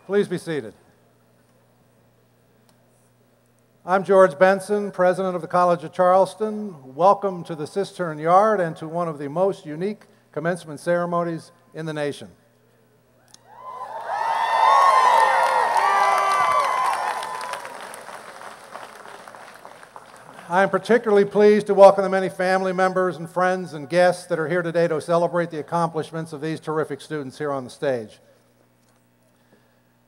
Please be seated. I'm George Benson, president of the College of Charleston. Welcome to the Cistern Yard and to one of the most unique commencement ceremonies in the nation. I am particularly pleased to welcome the many family members and friends and guests that are here today to celebrate the accomplishments of these terrific students here on the stage.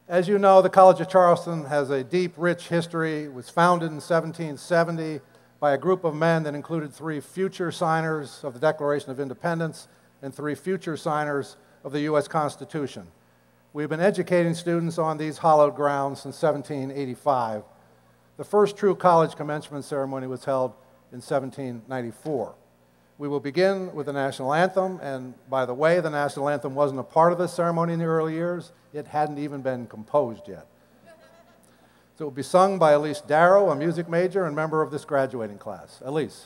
As you know, the College of Charleston has a deep, rich history. It was founded in 1770 by a group of men that included 3 future signers of the Declaration of Independence and 3 future signers of the U.S. Constitution. We've been educating students on these hallowed grounds since 1785. The first true college commencement ceremony was held in 1794. We will begin with the national anthem, and by the way, the national anthem wasn't a part of this ceremony in the early years. It hadn't even been composed yet. So it will be sung by Elise Darrow, a music major and member of this graduating class. Elise.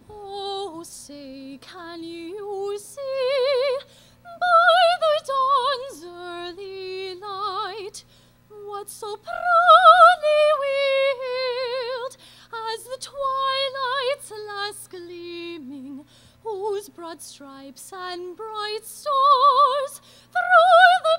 Oh, say, can you see by the dawn's early light what so proudly wheeled as the twilight's last gleaming, whose broad stripes and bright stars through the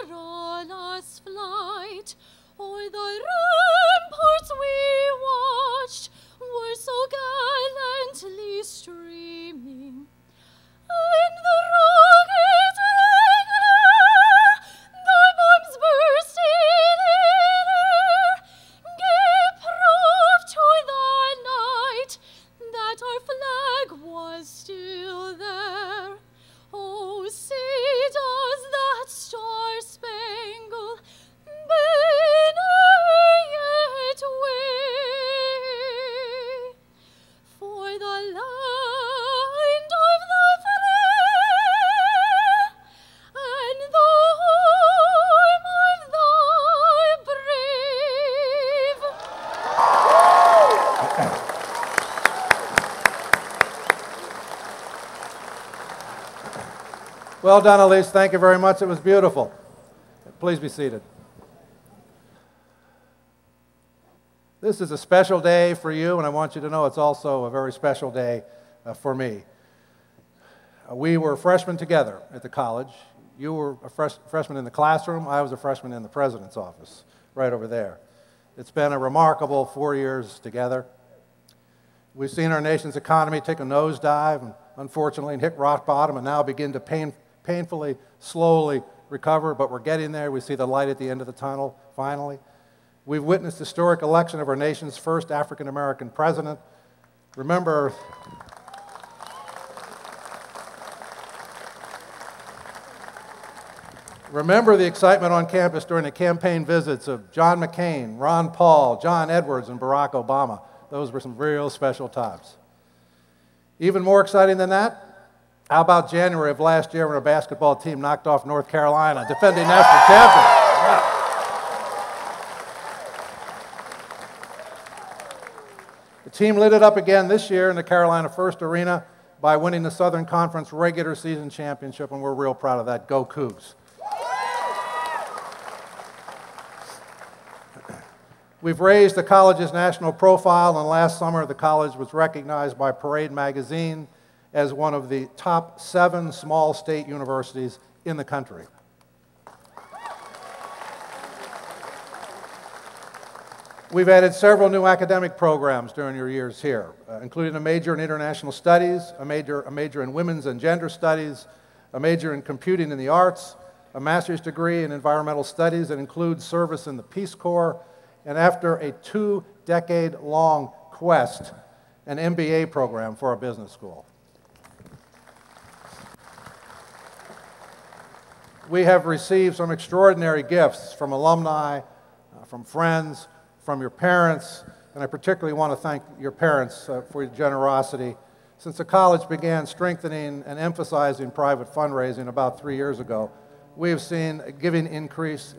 perilous flight o'er the ramparts we watched were so gallantly streaming, and the rocket's regular, the bombs bursting in air, gave proof to the night that our flag was still there. Oh, say does that star-spangled banner yet wave for the land of the free and the home of the brave? Well done, Elise. Thank you very much. It was beautiful. Please be seated. This is a special day for you, and I want you to know it's also a very special day for me. We were freshmen together at the college. You were a freshman in the classroom. I was a freshman in the president's office, right over there. It's been a remarkable 4 years together. We've seen our nation's economy take a nosedive, and unfortunately, hit rock bottom, and now begin to painfully, slowly recover, but we're getting there. We see the light at the end of the tunnel, finally. We've witnessed the historic election of our nation's first African-American president. Remember the excitement on campus during the campaign visits of John McCain, Ron Paul, John Edwards, and Barack Obama. Those were some real special times. Even more exciting than that, how about January of last year when our basketball team knocked off North Carolina, defending national champions? Yeah. The team lit it up again this year in the Carolina First Arena by winning the Southern Conference regular season championship, and we're real proud of that. Go Cougs. We've raised the college's national profile, and last summer the college was recognized by Parade magazine as one of the top 7 small state universities in the country. We've added several new academic programs during your years here, including a major in international studies, a major in women's and gender studies, a major in computing and the arts, a master's degree in environmental studies that includes service in the Peace Corps, and after a 2-decade-long quest, an MBA program for our business school. We have received some extraordinary gifts from alumni, from friends, from your parents, and I particularly want to thank your parents for your generosity. Since the college began strengthening and emphasizing private fundraising about 3 years ago, we have seen giving increase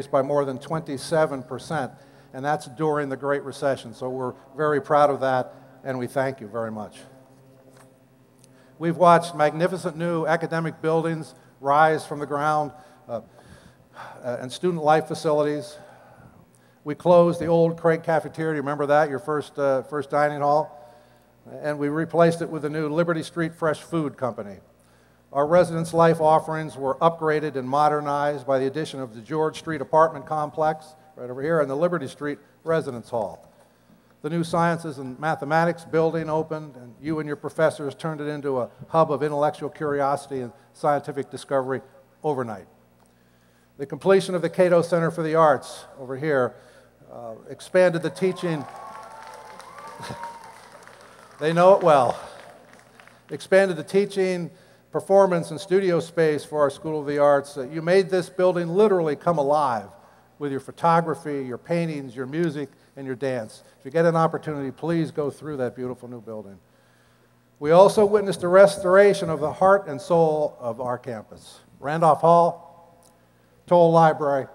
by more than 27%, and that's during the Great Recession. So we're very proud of that, and we thank you very much. We've watched magnificent new academic buildings rise from the ground and student life facilities. We closed the old Craig Cafeteria. Remember that, your first dining hall? And we replaced it with a new Liberty Street Fresh Food Company. Our residence life offerings were upgraded and modernized by the addition of the George Street apartment complex, right over here, and the Liberty Street Residence Hall. The new Sciences and Mathematics building opened, and you and your professors turned it into a hub of intellectual curiosity and scientific discovery overnight. The completion of the Cato Center for the Arts over here expanded the teaching. They know it well. Expanded the teaching, performance, and studio space for our School of the Arts. You made this building literally come alive with your photography, your paintings, your music, and your dance. If you get an opportunity, please go through that beautiful new building. We also witnessed the restoration of the heart and soul of our campus. Randolph Hall, Toll Library,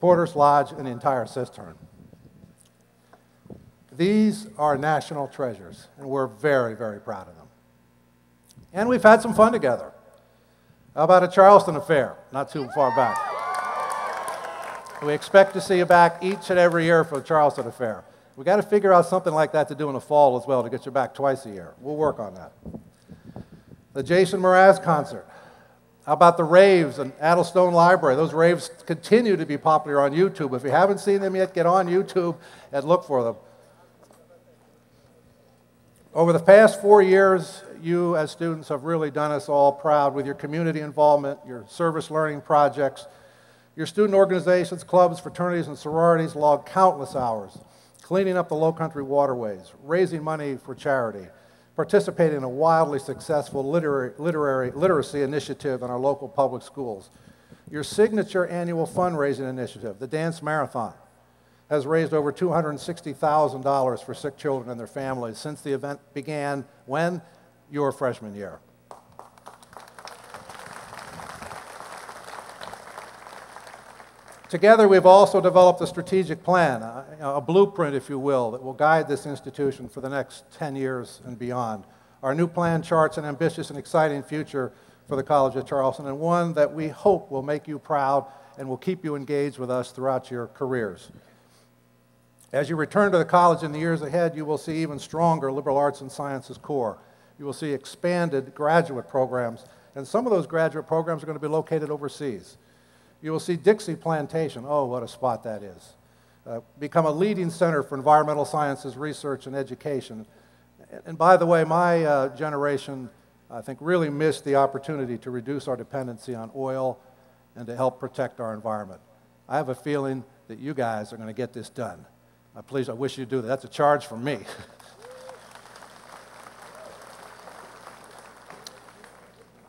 Porter's Lodge, and the entire Cistern. These are national treasures, and we're very, very proud of them. And we've had some fun together. How about a Charleston affair, not too far back? We expect to see you back each and every year for the Charleston affair. We've got to figure out something like that to do in the fall as well to get you back twice a year. We'll work on that. The Jason Mraz concert. How about the raves in Addlestone Library? Those raves continue to be popular on YouTube. If you haven't seen them yet, get on YouTube and look for them. Over the past 4 years, you as students have really done us all proud with your community involvement, your service learning projects. Your student organizations, clubs, fraternities, and sororities logged countless hours cleaning up the Lowcountry waterways, raising money for charity, participating in a wildly successful literacy initiative in our local public schools. Your signature annual fundraising initiative, the Dance Marathon, has raised over $260,000 for sick children and their families since the event began when? Your freshman year. Together, we've also developed a strategic plan, a blueprint, if you will, that will guide this institution for the next 10 years and beyond. Our new plan charts an ambitious and exciting future for the College of Charleston, and one that we hope will make you proud and will keep you engaged with us throughout your careers. As you return to the college in the years ahead, you will see even stronger liberal arts and sciences core. You will see expanded graduate programs, and some of those graduate programs are going to be located overseas. You will see Dixie Plantation, oh, what a spot that is, become a leading center for environmental sciences research and education. And by the way, my generation, I think, really missed the opportunity to reduce our dependency on oil and to help protect our environment. I have a feeling that you guys are going to get this done. Please, I wish you'd do that. That's a charge from me.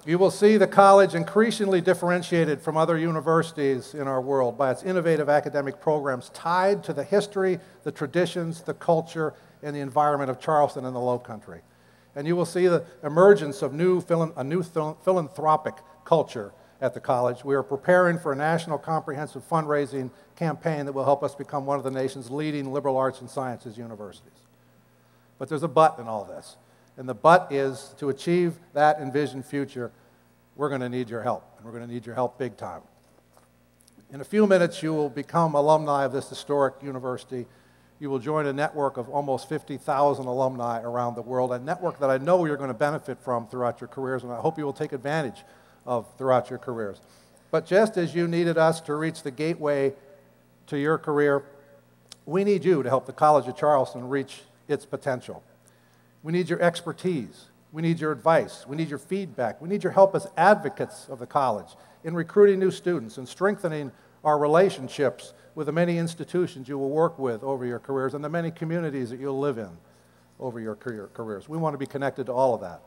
You will see the college increasingly differentiated from other universities in our world by its innovative academic programs tied to the history, the traditions, the culture, and the environment of Charleston and the Lowcountry. And you will see the emergence of a new philanthropic culture at the college. We are preparing for a national comprehensive fundraising campaign that will help us become one of the nation's leading liberal arts and sciences universities. But there's a but in all this. And the but is, to achieve that envisioned future, we're going to need your help. And we're going to need your help big time. In a few minutes, you will become alumni of this historic university. You will join a network of almost 50,000 alumni around the world, a network that I know you're going to benefit from throughout your careers, and I hope you will take advantage of throughout your careers. But just as you needed us to reach the gateway to your career, we need you to help the College of Charleston reach its potential. We need your expertise. We need your advice. We need your feedback. We need your help as advocates of the college in recruiting new students and strengthening our relationships with the many institutions you will work with over your careers and the many communities that you'll live in over your careers. We want to be connected to all of that.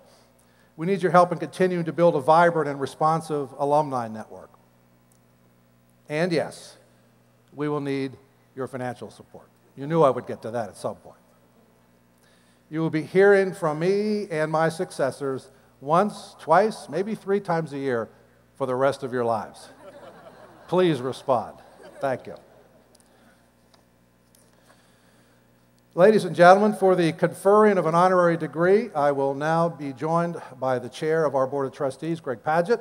We need your help in continuing to build a vibrant and responsive alumni network. And yes, we will need your financial support. You knew I would get to that at some point. You will be hearing from me and my successors once, twice, maybe 3 times a year for the rest of your lives. Please respond. Thank you. Ladies and gentlemen, for the conferring of an honorary degree, I will now be joined by the chair of our Board of Trustees, Greg Padgett,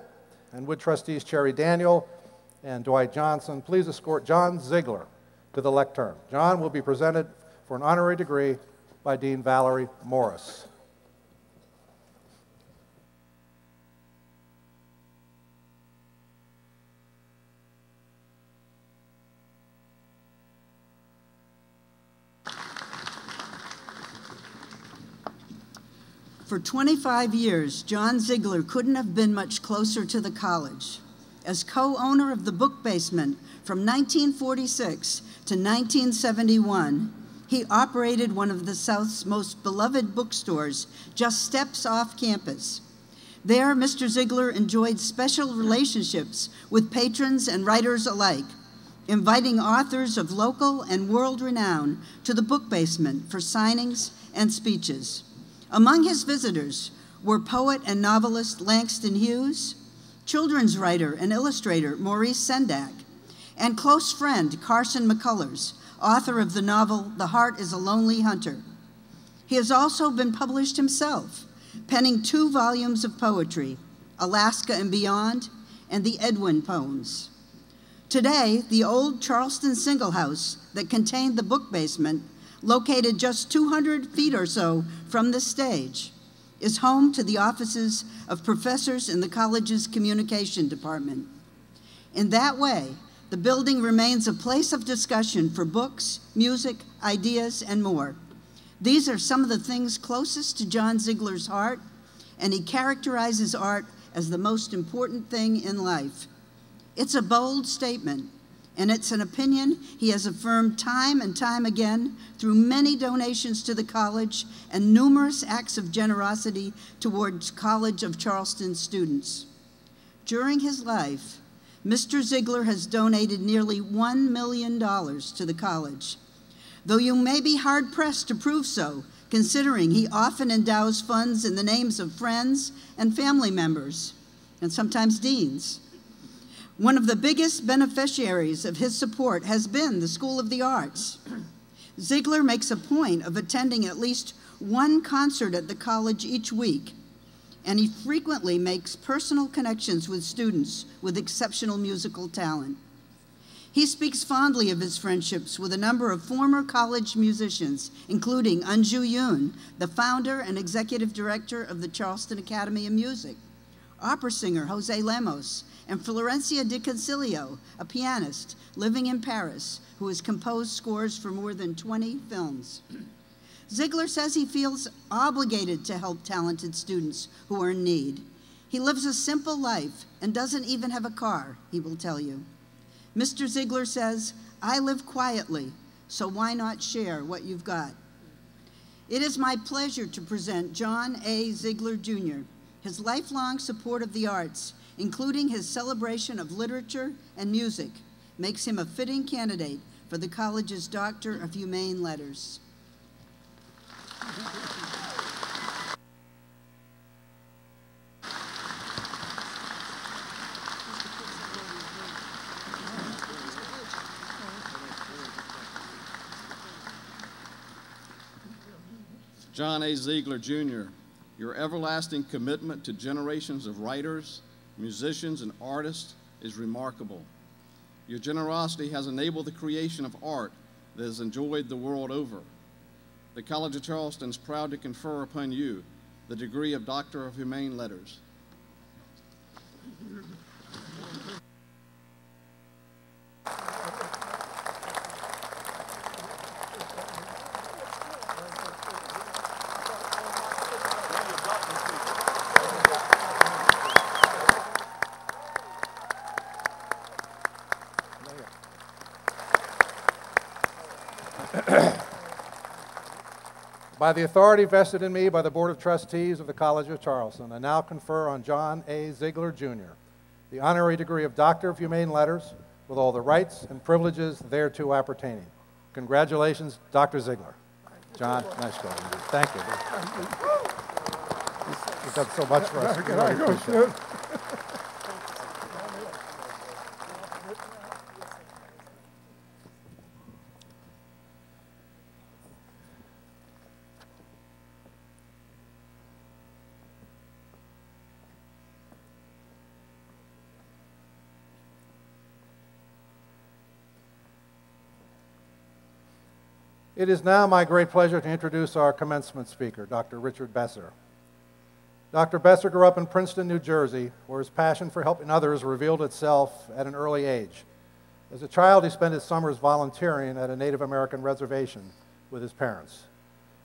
and wood trustees Cherry Daniel, and Dwight Johnson, please escort John Ziegler to the lectern. John will be presented for an honorary degree by Dean Valerie Morris. For 25 years, John Ziegler couldn't have been much closer to the college. As co-owner of the Book Basement from 1946 to 1971, he operated one of the South's most beloved bookstores just steps off campus. There, Mr. Ziegler enjoyed special relationships with patrons and writers alike, inviting authors of local and world renown to the Book Basement for signings and speeches. Among his visitors were poet and novelist Langston Hughes, children's writer and illustrator Maurice Sendak, and close friend Carson McCullers, author of the novel The Heart is a Lonely Hunter. He has also been published himself, penning 2 volumes of poetry, Alaska and Beyond, and the Edwin Poems. Today, the old Charleston single house that contained the Book Basement, located just 200 feet or so from the stage, is home to the offices of professors in the college's communication department. In that way, the building remains a place of discussion for books, music, ideas, and more. These are some of the things closest to John Ziegler's heart, and he characterizes art as the most important thing in life. It's a bold statement, and it's an opinion he has affirmed time and time again through many donations to the college and numerous acts of generosity towards College of Charleston students. During his life, Mr. Ziegler has donated nearly $1 million to the college, though you may be hard-pressed to prove so, considering he often endows funds in the names of friends and family members, and sometimes deans. One of the biggest beneficiaries of his support has been the School of the Arts. Ziegler makes a point of attending at least one concert at the college each week, and he frequently makes personal connections with students with exceptional musical talent. He speaks fondly of his friendships with a number of former college musicians, including Anju Yoon, the founder and executive director of the Charleston Academy of Music, opera singer Jose Lemos, and Florencia Di Concilio, a pianist living in Paris who has composed scores for more than 20 films. Ziegler says he feels obligated to help talented students who are in need. He lives a simple life and doesn't even have a car, he will tell you. Mr. Ziegler says, "I live quietly, so why not share what you've got?" It is my pleasure to present John A. Ziegler, Jr. His lifelong support of the arts, including his celebration of literature and music, makes him a fitting candidate for the college's Doctor of Humane Letters. John A. Ziegler, Jr., your everlasting commitment to generations of writers, musicians, and artists is remarkable. Your generosity has enabled the creation of art that is enjoyed the world over. The College of Charleston is proud to confer upon you the degree of Doctor of Humane Letters. By the authority vested in me by the Board of Trustees of the College of Charleston, I now confer on John A. Ziegler, Jr., the honorary degree of Doctor of Humane Letters with all the rights and privileges thereto appertaining. Congratulations, Dr. Ziegler. John, nice going. Thank you. You've done so much for us. We really appreciate it. It is now my great pleasure to introduce our commencement speaker, Dr. Richard Besser. Dr. Besser grew up in Princeton, New Jersey, where his passion for helping others revealed itself at an early age. As a child, he spent his summers volunteering at a Native American reservation with his parents.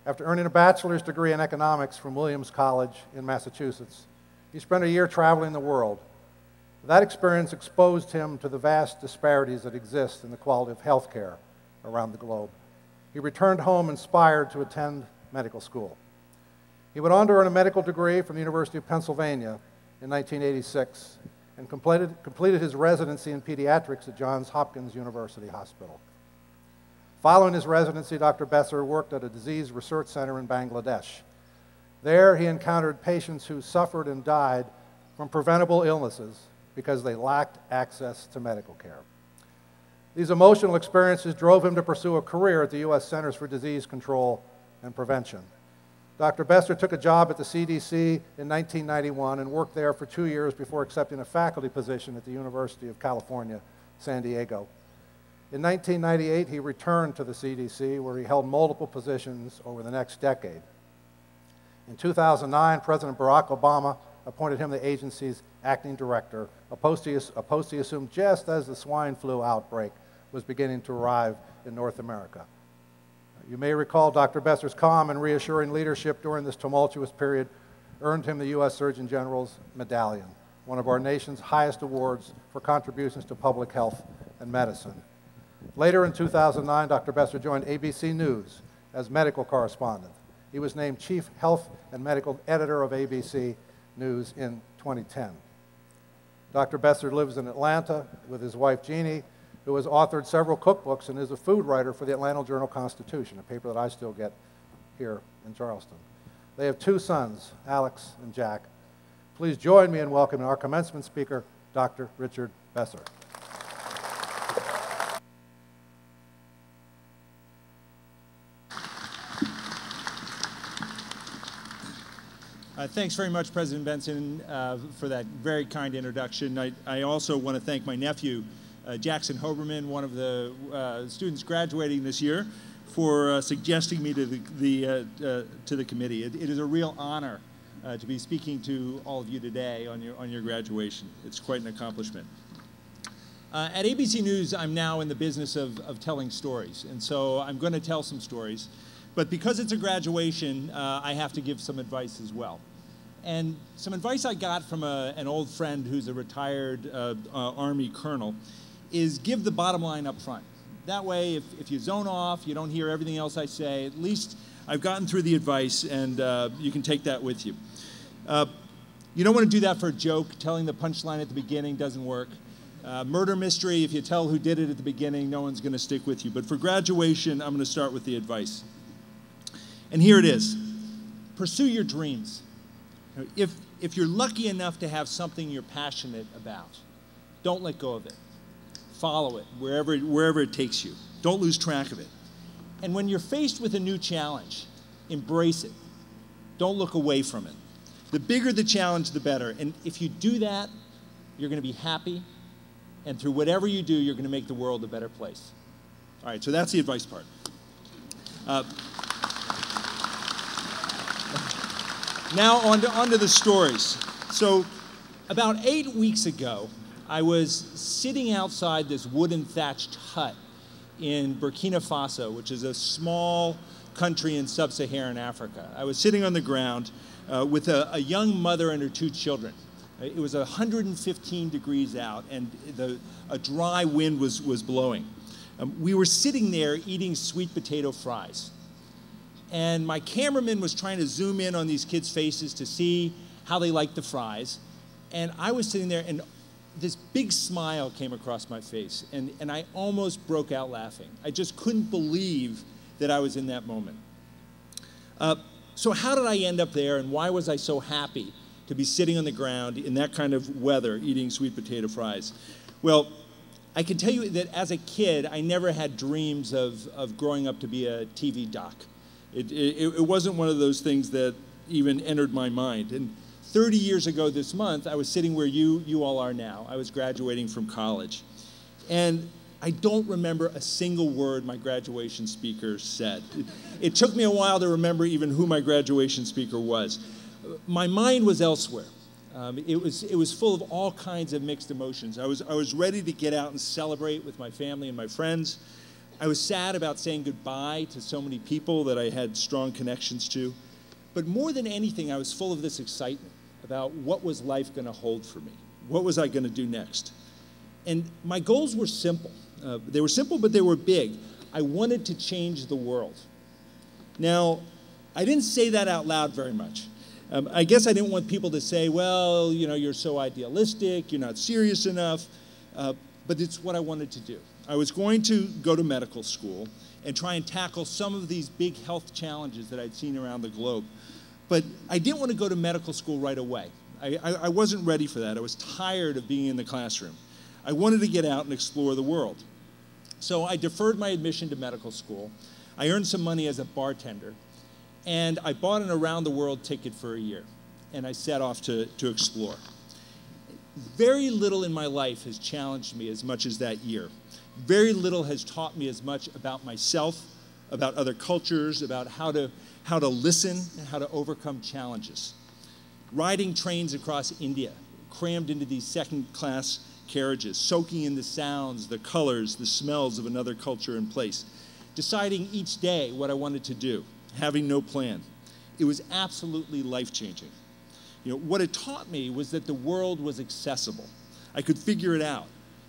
After earning a bachelor's degree in economics from Williams College in Massachusetts, he spent a year traveling the world. That experience exposed him to the vast disparities that exist in the quality of health care around the globe. He returned home inspired to attend medical school. He went on to earn a medical degree from the University of Pennsylvania in 1986 and completed his residency in pediatrics at Johns Hopkins University Hospital. Following his residency, Dr. Besser worked at a disease research center in Bangladesh. There, he encountered patients who suffered and died from preventable illnesses because they lacked access to medical care. These emotional experiences drove him to pursue a career at the U.S. Centers for Disease Control and Prevention. Dr. Besser took a job at the CDC in 1991 and worked there for 2 years before accepting a faculty position at the University of California, San Diego. In 1998, he returned to the CDC, where he held multiple positions over the next decade. In 2009, President Barack Obama appointed him the agency's acting director, a post he assumed just as the swine flu outbreak was beginning to arrive in North America. You may recall Dr. Besser's calm and reassuring leadership during this tumultuous period earned him the U.S. Surgeon General's Medallion, one of our nation's highest awards for contributions to public health and medicine. Later in 2009, Dr. Besser joined ABC News as medical correspondent. He was named Chief Health and Medical Editor of ABC News in 2010. Dr. Besser lives in Atlanta with his wife, Jeannie, who has authored several cookbooks and is a food writer for the Atlanta Journal-Constitution, a paper that I still get here in Charleston. They have 2 sons, Alex and Jack. Please join me in welcoming our commencement speaker, Dr. Richard Besser. Thanks very much, President Benson, for that very kind introduction. I also want to thank my nephew, Jackson Hoberman, one of the students graduating this year, for suggesting me to the committee. It is a real honor to be speaking to all of you today on your graduation. It's quite an accomplishment. At ABC News, I'm now in the business of telling stories, and so I'm going to tell some stories. But because it's a graduation, I have to give some advice as well. And some advice I got from an old friend who's a retired Army colonel is give the bottom line up front. That way, if you zone off, you don't hear everything else I say, at least I've gotten through the advice, and you can take that with you. You don't want to do that for a joke. Telling the punchline at the beginning doesn't work. Murder mystery, if you tell who did it at the beginning, no one's going to stick with you. But for graduation, I'm going to start with the advice. And here it is. Pursue your dreams. If you're lucky enough to have something you're passionate about, don't let go of it. Follow it wherever it takes you. Don't lose track of it. And when you're faced with a new challenge, embrace it. Don't look away from it. The bigger the challenge, the better. And if you do that, you're going to be happy. And through whatever you do, you're going to make the world a better place. All right, so that's the advice part. Now on to the stories. So about 8 weeks ago, I was sitting outside this wooden thatched hut in Burkina Faso, which is a small country in sub-Saharan Africa. I was sitting on the ground with a young mother and her 2 children. It was 115 degrees out, and a dry wind was blowing. We were sitting there eating sweet potato fries. And my cameraman was trying to zoom in on these kids' faces to see how they liked the fries. And I was sitting there, and this big smile came across my face, and I almost broke out laughing. I just couldn't believe that I was in that moment. So how did I end up there, and why was I so happy to be sitting on the ground in that kind of weather eating sweet potato fries? Well, I can tell you that as a kid, I never had dreams of growing up to be a TV doc. It wasn't one of those things that even entered my mind. And 30 years ago this month, I was sitting where you all are now. I was graduating from college. And I don't remember a single word my graduation speaker said. It took me a while to remember even who my graduation speaker was. My mind was elsewhere. It was full of all kinds of mixed emotions. I was ready to get out and celebrate with my family and my friends. I was sad about saying goodbye to so many people that I had strong connections to. But more than anything, I was full of this excitement about what was life going to hold for me? What was I going to do next? And my goals were simple. They were simple, but they were big. I wanted to change the world. Now, I didn't say that out loud very much. I guess I didn't want people to say, well, you know, you're so idealistic, you're not serious enough, but it's what I wanted to do. I was going to go to medical school and try and tackle some of these big health challenges that I'd seen around the globe. But I didn't want to go to medical school right away. I wasn't ready for that. I was tired of being in the classroom. I wanted to get out and explore the world. So I deferred my admission to medical school. I earned some money as a bartender. And I bought an around-the-world ticket for a year, and I set off to explore. Very little in my life has challenged me as much as that year. Very little has taught me as much about myself, about other cultures, about how to listen, and how to overcome challenges. Riding trains across India, crammed into these second-class carriages, soaking in the sounds, the colors, the smells of another culture and place, deciding each day what I wanted to do, having no plan. It was absolutely life-changing. You know, what it taught me was that the world was accessible. I could figure it out.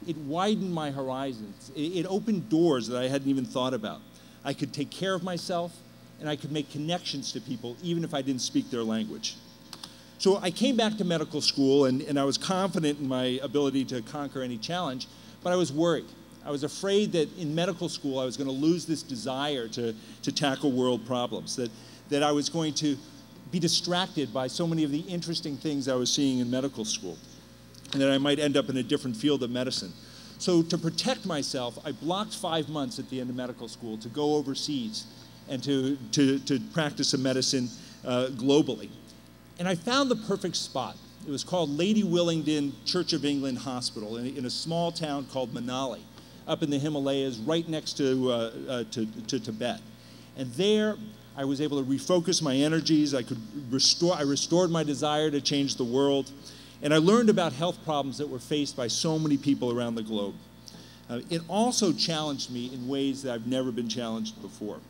It widened my horizons. It opened doors that I hadn't even thought about. I could take care of myself, and I could make connections to people even if I didn't speak their language. So I came back to medical school, and I was confident in my ability to conquer any challenge, but I was worried. I was afraid that in medical school I was going to lose this desire to tackle world problems, that I was going to be distracted by so many of the interesting things I was seeing in medical school, and that I might end up in a different field of medicine. So to protect myself, I blocked 5 months at the end of medical school to go overseas and to practice a medicine globally. And I found the perfect spot. It was called Lady Willingdon Church of England Hospital in a small town called Manali, up in the Himalayas, right next to Tibet. And there, I was able to refocus my energies. I restored my desire to change the world. And I learned about health problems that were faced by so many people around the globe. It also challenged me in ways that I've never been challenged before.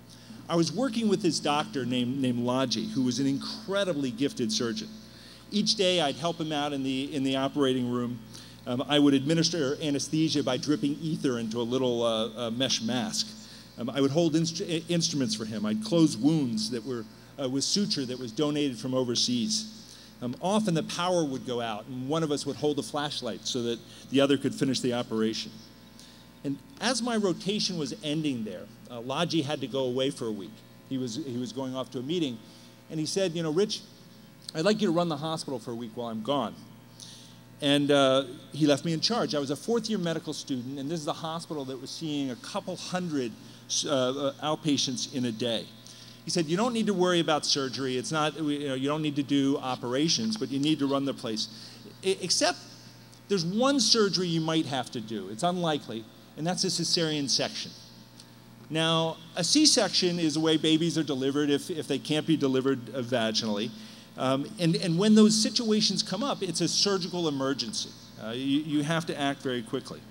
I was working with this doctor named Laji, who was an incredibly gifted surgeon. Each day, I'd help him out in the operating room. I would administer anesthesia by dripping ether into a little mesh mask. I would hold instruments for him. I'd close wounds that were with suture that was donated from overseas. Often the power would go out, and one of us would hold a flashlight so that the other could finish the operation. And as my rotation was ending there, Laji had to go away for a week. He was going off to a meeting, and he said, you know, Rich, I'd like you to run the hospital for a week while I'm gone. And he left me in charge. I was a fourth-year medical student, and this is a hospital that was seeing a couple hundred outpatients in a day. He said, you don't need to worry about surgery. It's not, you don't need to do operations, but you need to run the place. Except there's one surgery you might have to do. It's unlikely, and that's a cesarean section. Now, a C-section is the way babies are delivered if they can't be delivered vaginally. And when those situations come up, it's a surgical emergency. You have to act very quickly.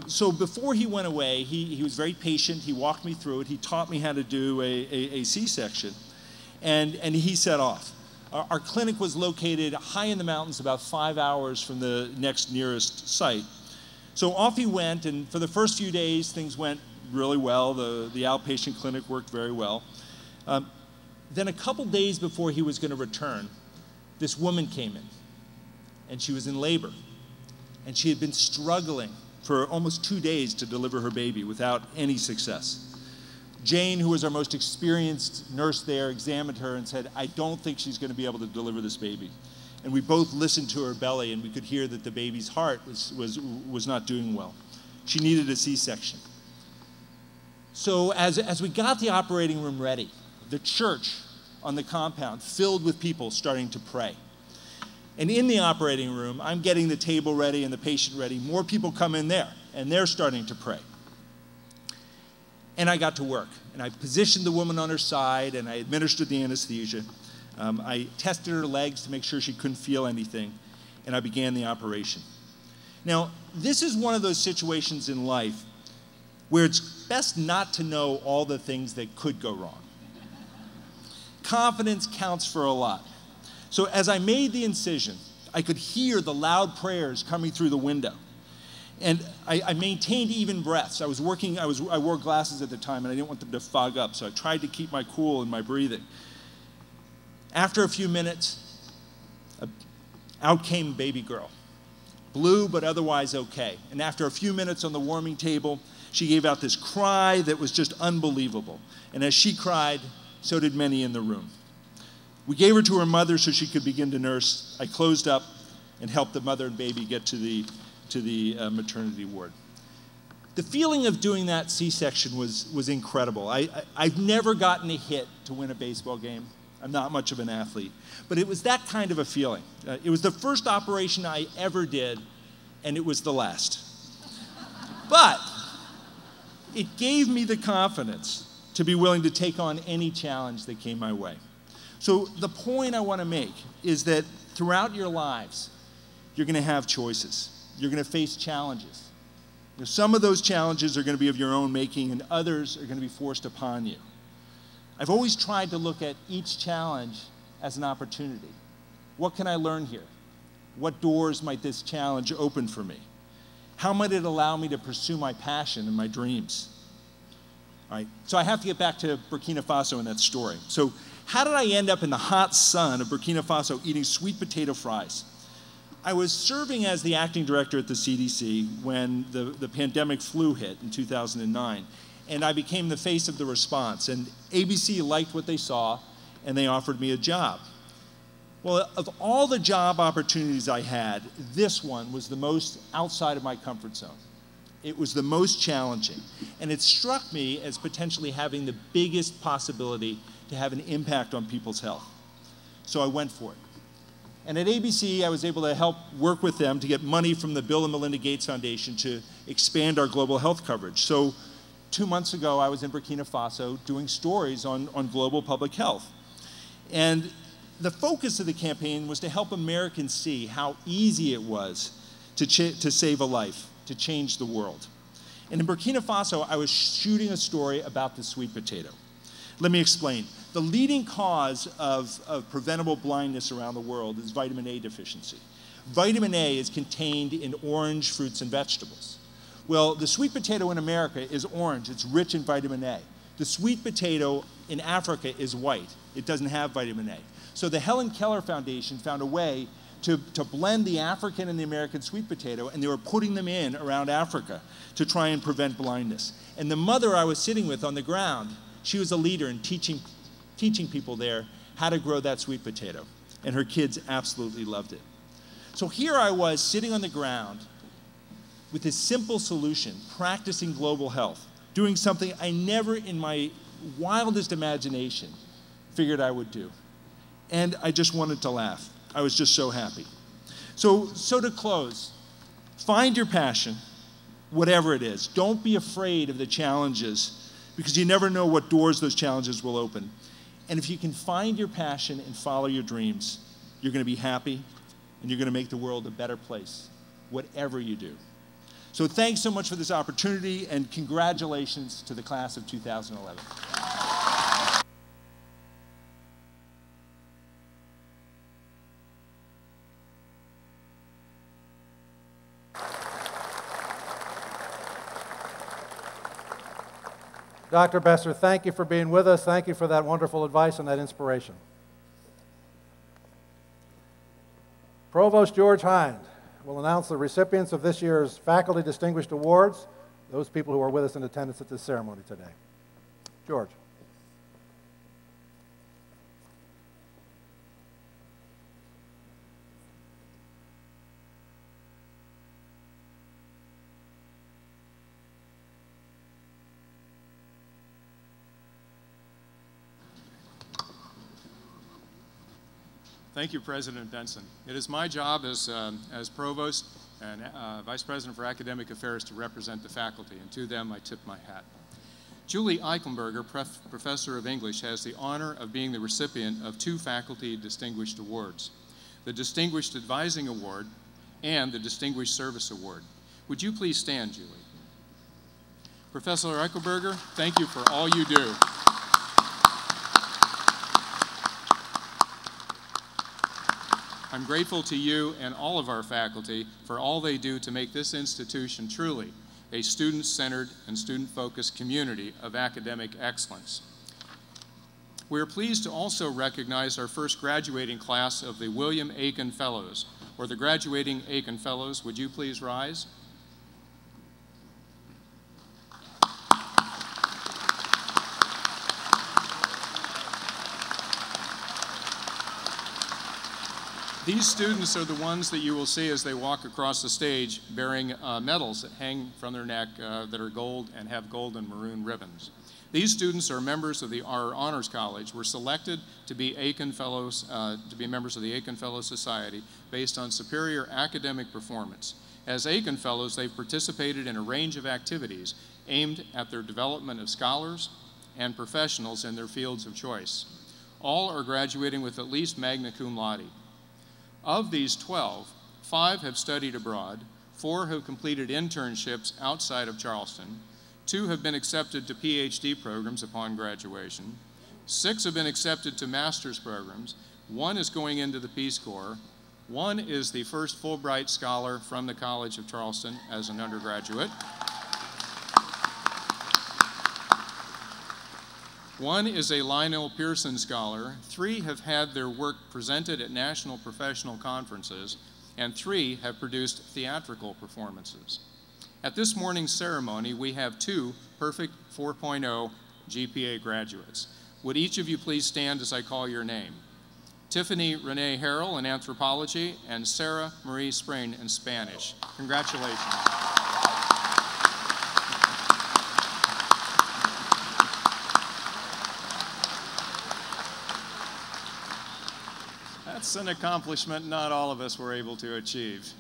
So before he went away, he was very patient. He walked me through it. He taught me how to do a C-section. And he set off. Our clinic was located high in the mountains, about 5 hours from the next nearest site. So off he went, and for the first few days, things went really well. The outpatient clinic worked very well. Then a couple days before he was going to return, this woman came in, and she was in labor. And she had been struggling for almost 2 days to deliver her baby without any success. Jane, who was our most experienced nurse there, examined her and said, I don't think she's going to be able to deliver this baby. And we both listened to her belly, and we could hear that the baby's heart was not doing well. She needed a C-section. So as we got the operating room ready, the church on the compound filled with people starting to pray. And in the operating room, I'm getting the table ready and the patient ready. More people come in there, and they're starting to pray. And I got to work. And I positioned the woman on her side, and I administered the anesthesia. I tested her legs to make sure she couldn't feel anything, and I began the operation. Now, this is one of those situations in life where it's best not to know all the things that could go wrong. Confidence counts for a lot. So as I made the incision, I could hear the loud prayers coming through the window. And I maintained even breaths. I wore glasses at the time, and I didn't want them to fog up, so I tried to keep my cool in my breathing. After a few minutes, out came baby girl. Blue, but otherwise okay. And after a few minutes on the warming table, she gave out this cry that was just unbelievable. And as she cried, so did many in the room. We gave her to her mother so she could begin to nurse. I closed up and helped the mother and baby get to the maternity ward. The feeling of doing that C-section was incredible. I've never gotten a hit to win a baseball game. I'm not much of an athlete. But it was that kind of a feeling. It was the first operation I ever did, and it was the last. But it gave me the confidence to be willing to take on any challenge that came my way. So the point I want to make is that throughout your lives, you're going to have choices. You're going to face challenges. Some of those challenges are going to be of your own making, and others are going to be forced upon you. I've always tried to look at each challenge as an opportunity. What can I learn here? What doors might this challenge open for me? How might it allow me to pursue my passion and my dreams? All right, so I have to get back to Burkina Faso in that story. So how did I end up in the hot sun of Burkina Faso eating sweet potato fries? I was serving as the acting director at the CDC when the pandemic flu hit in 2009. And I became the face of the response. And ABC liked what they saw, and they offered me a job. Well, of all the job opportunities I had, this one was the most outside of my comfort zone. It was the most challenging. And it struck me as potentially having the biggest possibility to have an impact on people's health. So I went for it. And at ABC, I was able to help work with them to get money from the Bill and Melinda Gates Foundation to expand our global health coverage. So 2 months ago, I was in Burkina Faso doing stories on global public health. And the focus of the campaign was to help Americans see how easy it was to save a life, to change the world. And in Burkina Faso, I was shooting a story about the sweet potato. Let me explain. The leading cause of preventable blindness around the world is vitamin A deficiency. Vitamin A is contained in orange fruits and vegetables. Well, the sweet potato in America is orange. It's rich in vitamin A. The sweet potato in Africa is white. It doesn't have vitamin A. So the Helen Keller Foundation found a way to blend the African and the American sweet potato, and they were putting them in around Africa to try and prevent blindness. And the mother I was sitting with on the ground, she was a leader in teaching people there how to grow that sweet potato. And her kids absolutely loved it. So here I was sitting on the ground with this simple solution, practicing global health, doing something I never in my wildest imagination figured I would do. And I just wanted to laugh. I was just so happy. So to close, find your passion, whatever it is. Don't be afraid of the challenges, because you never know what doors those challenges will open. And if you can find your passion and follow your dreams, you're going to be happy, and you're going to make the world a better place, whatever you do. So thanks so much for this opportunity, and congratulations to the class of 2011. Dr. Besser, thank you for being with us. Thank you for that wonderful advice and that inspiration. Provost George Hind will announce the recipients of this year's Faculty Distinguished Awards, those people who are with us in attendance at this ceremony today. George. Thank you, President Benson. It is my job as Provost and Vice President for Academic Affairs to represent the faculty, and to them I tip my hat. Julie Eichenberger, Professor of English, has the honor of being the recipient of 2 faculty distinguished awards, the Distinguished Advising Award and the Distinguished Service Award. Would you please stand, Julie? Professor Eichenberger, thank you for all you do. I'm grateful to you and all of our faculty for all they do to make this institution truly a student-centered and student-focused community of academic excellence. We are pleased to also recognize our first graduating class of the William Aiken Fellows. Or the graduating Aiken Fellows, would you please rise? These students are the ones that you will see as they walk across the stage bearing medals that hang from their neck that are gold and have gold and maroon ribbons. These students are members of our Honors College. Were selected to be Aiken Fellows, to be members of the Aiken Fellow Society based on superior academic performance. As Aiken Fellows, they've participated in a range of activities aimed at their development of scholars and professionals in their fields of choice. All are graduating with at least magna cum laude. Of these 12, 5 have studied abroad, 4 have completed internships outside of Charleston, 2 have been accepted to PhD programs upon graduation, 6 have been accepted to master's programs, 1 is going into the Peace Corps, 1 is the first Fulbright scholar from the College of Charleston as an undergraduate, 1 is a Lionel Pearson Scholar, 3 have had their work presented at national professional conferences, and 3 have produced theatrical performances. At this morning's ceremony, we have 2 perfect 4.0 GPA graduates. Would each of you please stand as I call your name? Tiffany Renee Harrell in anthropology and Sarah Marie Spring in Spanish. Congratulations. That's an accomplishment not all of us were able to achieve.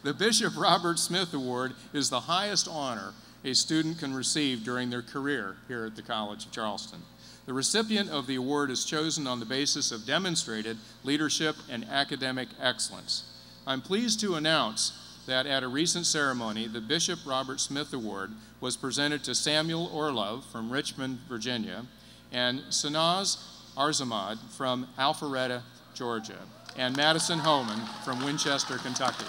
The Bishop Robert Smith Award is the highest honor a student can receive during their career here at the College of Charleston. The recipient of the award is chosen on the basis of demonstrated leadership and academic excellence. I'm pleased to announce that at a recent ceremony, the Bishop Robert Smith Award was presented to Samuel Orlov from Richmond, Virginia, and Sanaz Arzamad from Alpharetta, Georgia, and Madison Homan from Winchester, Kentucky.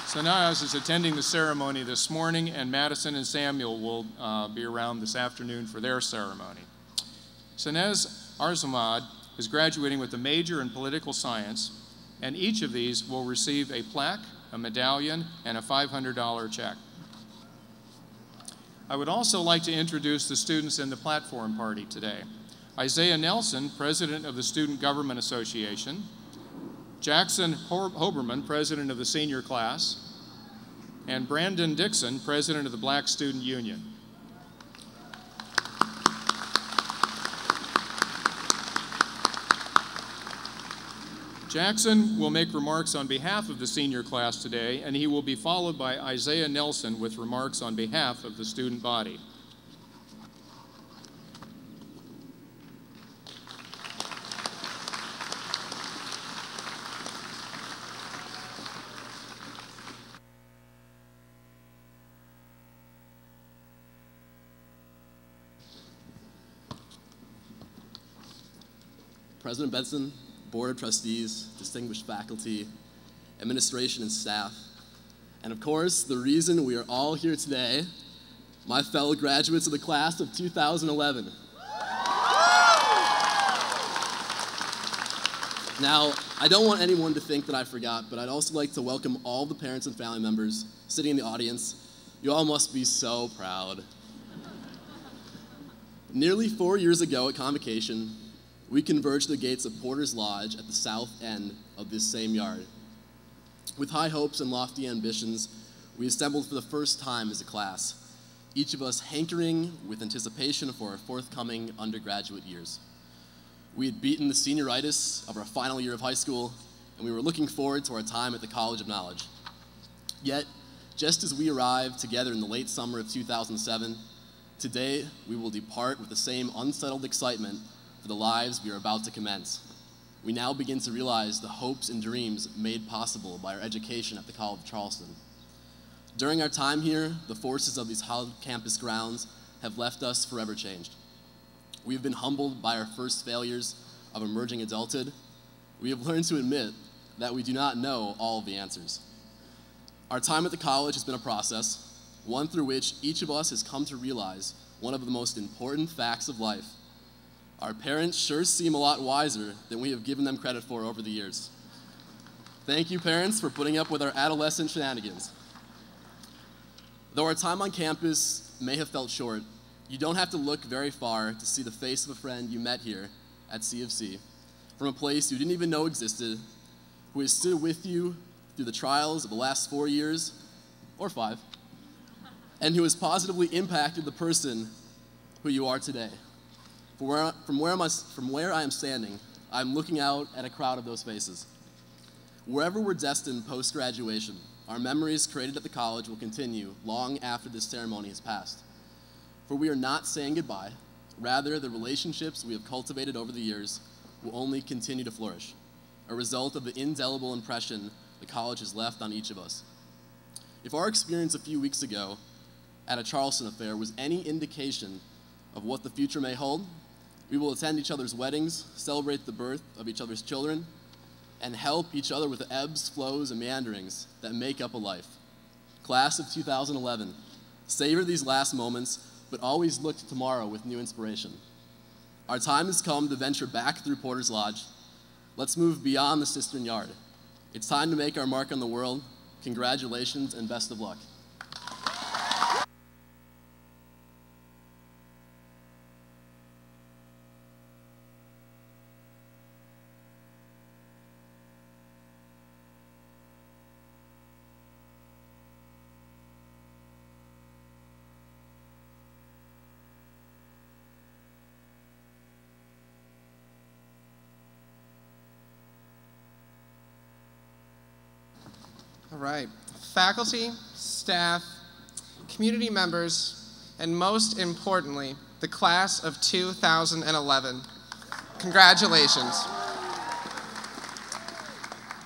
Sanaz is attending the ceremony this morning, and Madison and Samuel will be around this afternoon for their ceremony. Sanaz Arzamad is graduating with a major in political science, and each of these will receive a plaque, a medallion, and a $500 check. I would also like to introduce the students in the platform party today. Isaiah Nelson, president of the Student Government Association, Jackson Hoberman, president of the senior class, and Brandon Dixon, president of the Black Student Union. Jackson will make remarks on behalf of the senior class today, and he will be followed by Isaiah Nelson with remarks on behalf of the student body. President Benson, Board of Trustees, distinguished faculty, administration and staff, and of course, the reason we are all here today, my fellow graduates of the class of 2011. Now, I don't want anyone to think that I forgot, but I'd also like to welcome all the parents and family members sitting in the audience. You all must be so proud. Nearly 4 years ago at convocation, we converged the gates of Porter's Lodge at the south end of this same yard. With high hopes and lofty ambitions, we assembled for the first time as a class, each of us hankering with anticipation for our forthcoming undergraduate years. We had beaten the senioritis of our final year of high school, and we were looking forward to our time at the College of Knowledge. Yet, just as we arrived together in the late summer of 2007, today we will depart with the same unsettled excitement for the lives we are about to commence. We now begin to realize the hopes and dreams made possible by our education at the College of Charleston. During our time here, the forces of these hallowed campus grounds have left us forever changed. We have been humbled by our first failures of emerging adulthood. We have learned to admit that we do not know all of the answers. Our time at the college has been a process, one through which each of us has come to realize one of the most important facts of life. Our parents sure seem a lot wiser than we have given them credit for over the years. Thank you, parents, for putting up with our adolescent shenanigans. Though our time on campus may have felt short, you don't have to look very far to see the face of a friend you met here at C of C, from a place you didn't even know existed, who has stood with you through the trials of the last 4 years, or 5, and who has positively impacted the person who you are today. From where I am standing, I'm looking out at a crowd of those faces. Wherever we're destined post-graduation, our memories created at the college will continue long after this ceremony has passed. For we are not saying goodbye. Rather, the relationships we have cultivated over the years will only continue to flourish, a result of the indelible impression the college has left on each of us. If our experience a few weeks ago at a Charleston affair was any indication of what the future may hold, we will attend each other's weddings, celebrate the birth of each other's children, and help each other with the ebbs, flows, and meanderings that make up a life. Class of 2011, savor these last moments, but always look to tomorrow with new inspiration. Our time has come to venture back through Porter's Lodge. Let's move beyond the Cistern Yard. It's time to make our mark on the world. Congratulations and best of luck. All right, faculty, staff, community members, and most importantly, the class of 2011. Congratulations.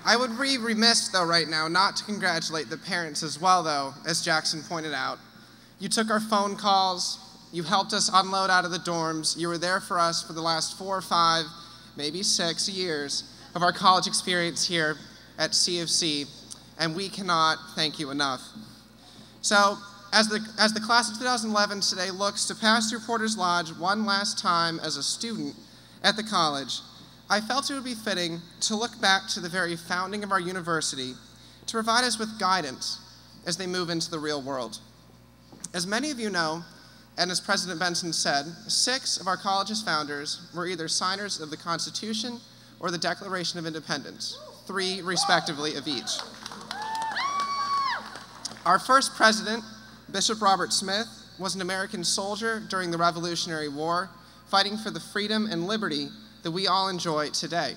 I would be remiss though right now not to congratulate the parents as well though, as Jackson pointed out. You took our phone calls, you helped us unload out of the dorms, you were there for us for the last 4 or 5, maybe 6 years of our college experience here at C of C. And we cannot thank you enough. So, as the class of 2011 today looks to pass through Porter's Lodge one last time as a student at the college, I felt it would be fitting to look back to the very founding of our university to provide us with guidance as they move into the real world. As many of you know, and as President Benson said, 6 of our college's founders were either signers of the Constitution or the Declaration of Independence, 3 respectively of each. Our first president, Bishop Robert Smith, was an American soldier during the Revolutionary War, fighting for the freedom and liberty that we all enjoy today.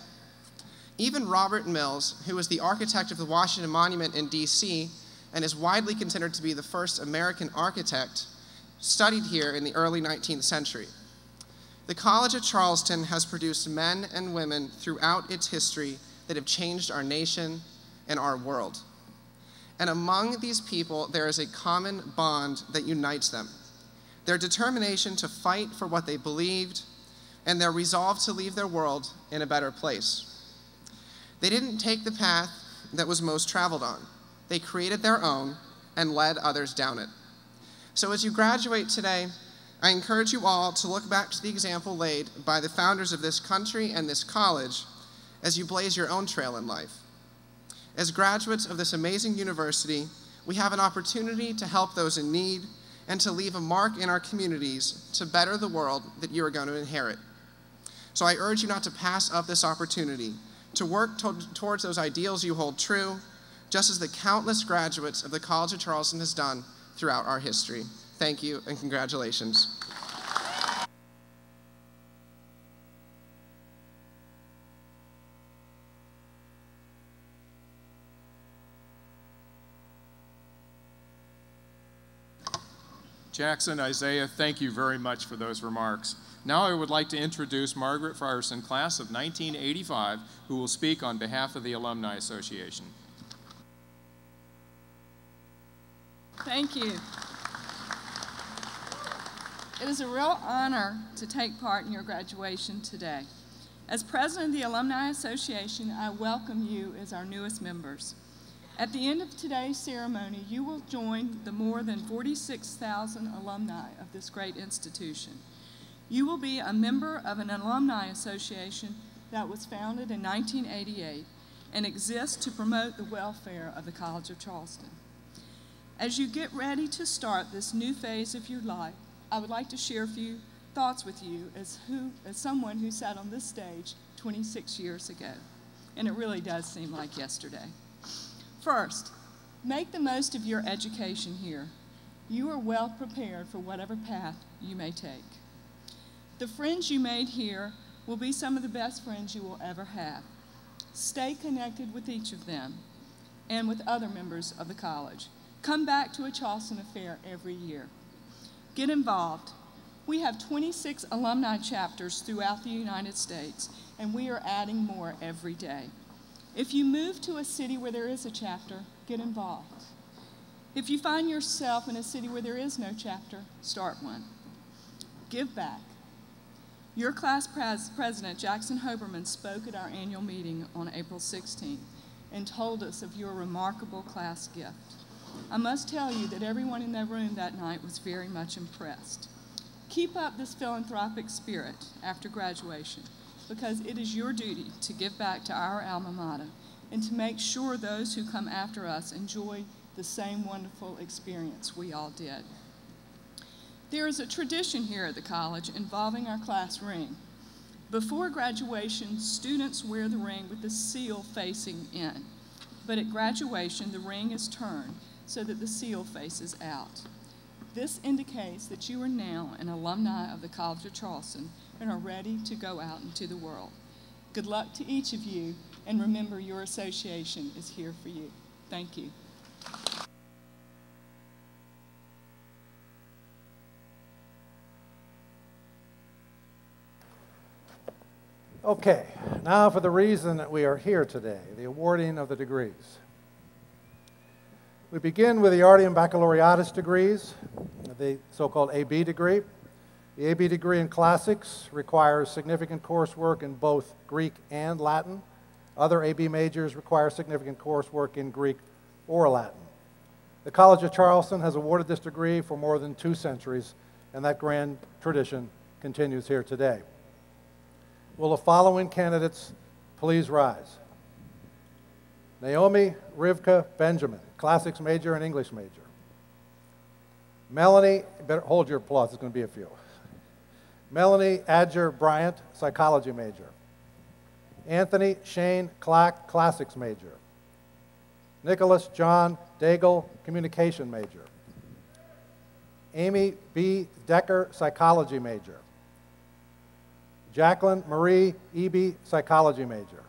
Even Robert Mills, who was the architect of the Washington Monument in DC and is widely considered to be the first American architect, studied here in the early 19th century. The College of Charleston has produced men and women throughout its history that have changed our nation and our world. And among these people, there is a common bond that unites them. Their determination to fight for what they believed, and their resolve to leave their world in a better place. They didn't take the path that was most traveled on. They created their own and led others down it. So as you graduate today, I encourage you all to look back to the example laid by the founders of this country and this college as you blaze your own trail in life. As graduates of this amazing university, we have an opportunity to help those in need and to leave a mark in our communities to better the world that you are going to inherit. So I urge you not to pass up this opportunity, to work towards those ideals you hold true, just as the countless graduates of the College of Charleston has done throughout our history. Thank you and congratulations. Jackson, Isaiah, thank you very much for those remarks. Now I would like to introduce Margaret Frierson, class of 1985, who will speak on behalf of the Alumni Association. Thank you. It is a real honor to take part in your graduation today. As president of the Alumni Association, I welcome you as our newest members. At the end of today's ceremony, you will join the more than 46,000 alumni of this great institution. You will be a member of an alumni association that was founded in 1988 and exists to promote the welfare of the College of Charleston. As you get ready to start this new phase of your life, I would like to share a few thoughts with you as someone who sat on this stage 26 years ago. And it really does seem like yesterday. First, make the most of your education here. You are well prepared for whatever path you may take. The friends you made here will be some of the best friends you will ever have. Stay connected with each of them and with other members of the college. Come back to a Charleston affair every year. Get involved. We have 26 alumni chapters throughout the United States, and we are adding more every day. If you move to a city where there is a chapter, get involved. If you find yourself in a city where there is no chapter, start one. Give back. Your class president, Jackson Hoberman, spoke at our annual meeting on April 16th and told us of your remarkable class gift. I must tell you that everyone in that room that night was very much impressed. Keep up this philanthropic spirit after graduation, because it is your duty to give back to our alma mater and to make sure those who come after us enjoy the same wonderful experience we all did. There is a tradition here at the college involving our class ring. Before graduation, students wear the ring with the seal facing in, but at graduation, the ring is turned so that the seal faces out. This indicates that you are now an alumni of the College of Charleston and are ready to go out into the world. Good luck to each of you, and remember your association is here for you. Thank you. Okay, now for the reason that we are here today, the awarding of the degrees. We begin with the Artium Baccalaureatus degrees, the so-called AB degree. The AB degree in classics requires significant coursework in both Greek and Latin. Other AB majors require significant coursework in Greek or Latin. The College of Charleston has awarded this degree for more than 2 centuries, and that grand tradition continues here today. Will the following candidates please rise? Naomi Rivka Benjamin, classics major and English major. Melanie, better hold your applause, there's going to be a few. Melanie Adger Bryant, psychology major. Anthony Shane Clack, classics major. Nicholas John Daigle, communication major. Amy B. Decker, psychology major. Jacqueline Marie Eby, psychology major.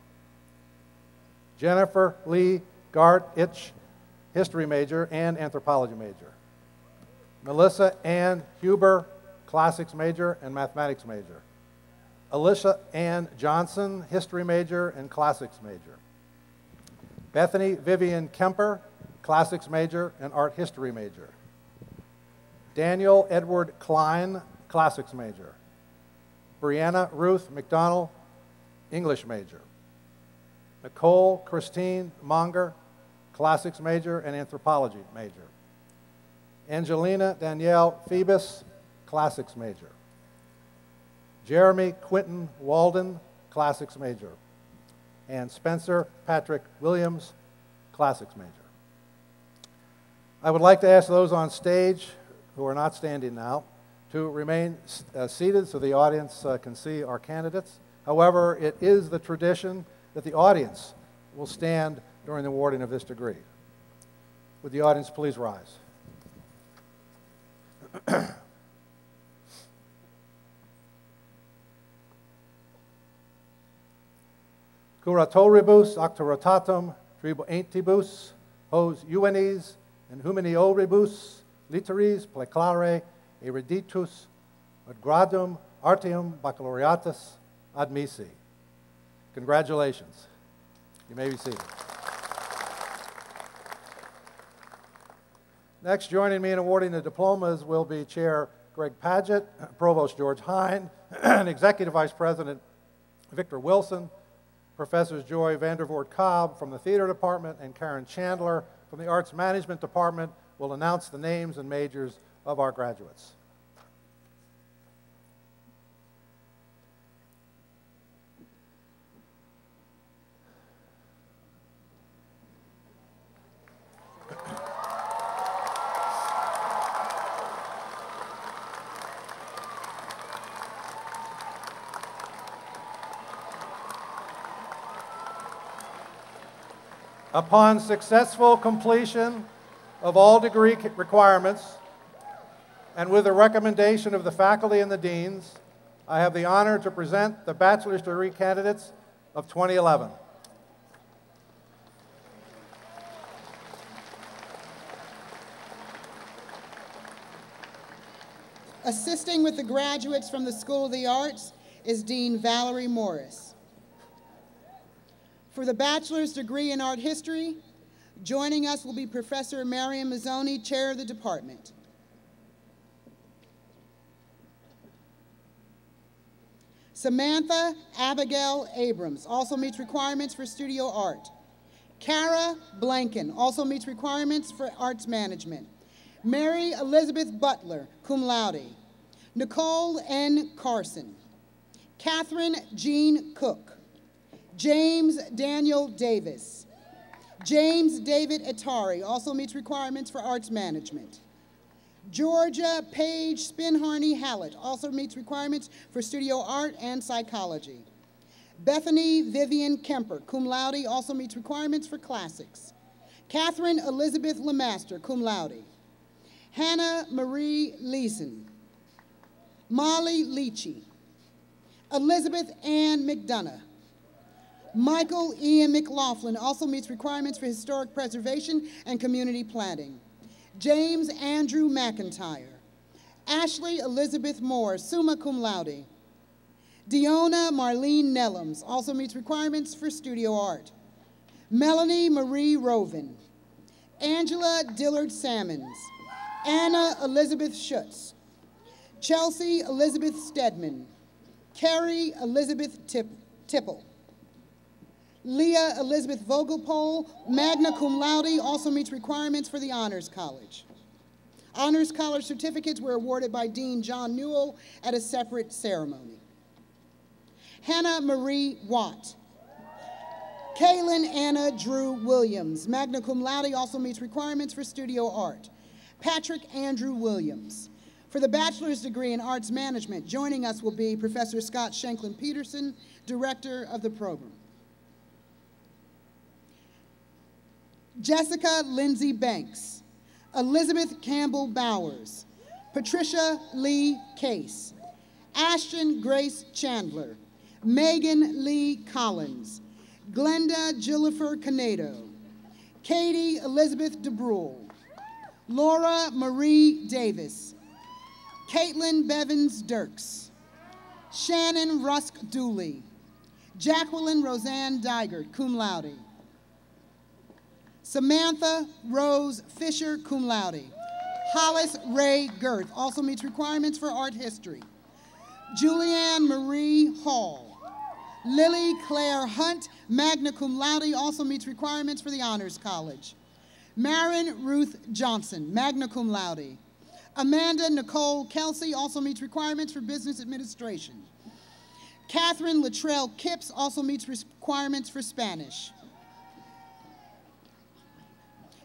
Jennifer Lee Gart-Itch, history major and anthropology major. Melissa Ann Huber, classics major and mathematics major. Alicia Ann Johnson, history major and classics major. Bethany Vivian Kemper, classics major and art history major. Daniel Edward Klein, classics major. Brianna Ruth McDonald, English major. Nicole Christine Monger, classics major and anthropology major. Angelina Danielle Phoebus, classics major. Jeremy Quinton Walden, classics major. And Spencer Patrick Williams, classics major. I would like to ask those on stage who are not standing now to remain seated so the audience can see our candidates. However, it is the tradition that the audience will stand during the awarding of this degree. Would the audience please rise? Curatoribus actoratatum tribuentibus, hos juvenes and humanioribus, literis pleclare eruditus ad gradum artium baccalaureatus admissi. Congratulations. You may be seated. Next, joining me in awarding the diplomas will be Chair Greg Padgett, Provost George Hine, and Executive Vice President Victor Wilson, Professors Joy Vandervoort Cobb from the Theater Department and Karen Chandler from the Arts Management Department will announce the names and majors of our graduates. Upon successful completion of all degree requirements, and with the recommendation of the faculty and the deans, I have the honor to present the bachelor's degree candidates of 2011. Assisting with the graduates from the School of the Arts is Dean Valerie Morris. For the bachelor's degree in art history, joining us will be Professor Mariam Mazzoni, chair of the department. Samantha Abigail Abrams also meets requirements for studio art. Kara Blanken also meets requirements for arts management. Mary Elizabeth Butler, cum laude. Nicole N. Carson. Catherine Jean Cook. James Daniel Davis. James David Atari also meets requirements for arts management. Georgia Paige Spinharney Hallett also meets requirements for studio art and psychology. Bethany Vivian Kemper, cum laude, also meets requirements for classics. Catherine Elizabeth Lemaster, cum laude. Hannah Marie Leeson. Molly Leachy. Elizabeth Ann McDonough. Michael Ian McLaughlin also meets requirements for historic preservation and community planning. James Andrew McIntyre. Ashley Elizabeth Moore, summa cum laude. Deona Marlene Nellums also meets requirements for studio art. Melanie Marie Rovin. Angela Dillard Sammons. Anna Elizabeth Schutz. Chelsea Elizabeth Stedman. Carrie Elizabeth Tipple. Leah Elizabeth Vogelpole, magna cum laude, also meets requirements for the Honors College. Honors College certificates were awarded by Dean John Newell at a separate ceremony. Hannah Marie Watt. Kaylin Anna Drew Williams, magna cum laude, also meets requirements for studio art. Patrick Andrew Williams. For the bachelor's degree in arts management, joining us will be Professor Scott Shanklin Peterson, director of the program. Jessica Lindsay Banks, Elizabeth Campbell Bowers, Patricia Lee Case, Ashton Grace Chandler, Megan Lee Collins, Glenda Gillifer Canedo, Katie Elizabeth DeBrule, Laura Marie Davis, Caitlin Bevins Dirks, Shannon Rusk Dooley, Jacqueline Roseanne Digert, cum laude, Samantha Rose Fisher, cum laude. Hollis Ray Girth also meets requirements for art history. Julianne Marie Hall. Lily Claire Hunt, magna cum laude, also meets requirements for the Honors College. Marin Ruth Johnson, magna cum laude. Amanda Nicole Kelsey also meets requirements for business administration. Catherine Latrell Kipps also meets requirements for Spanish.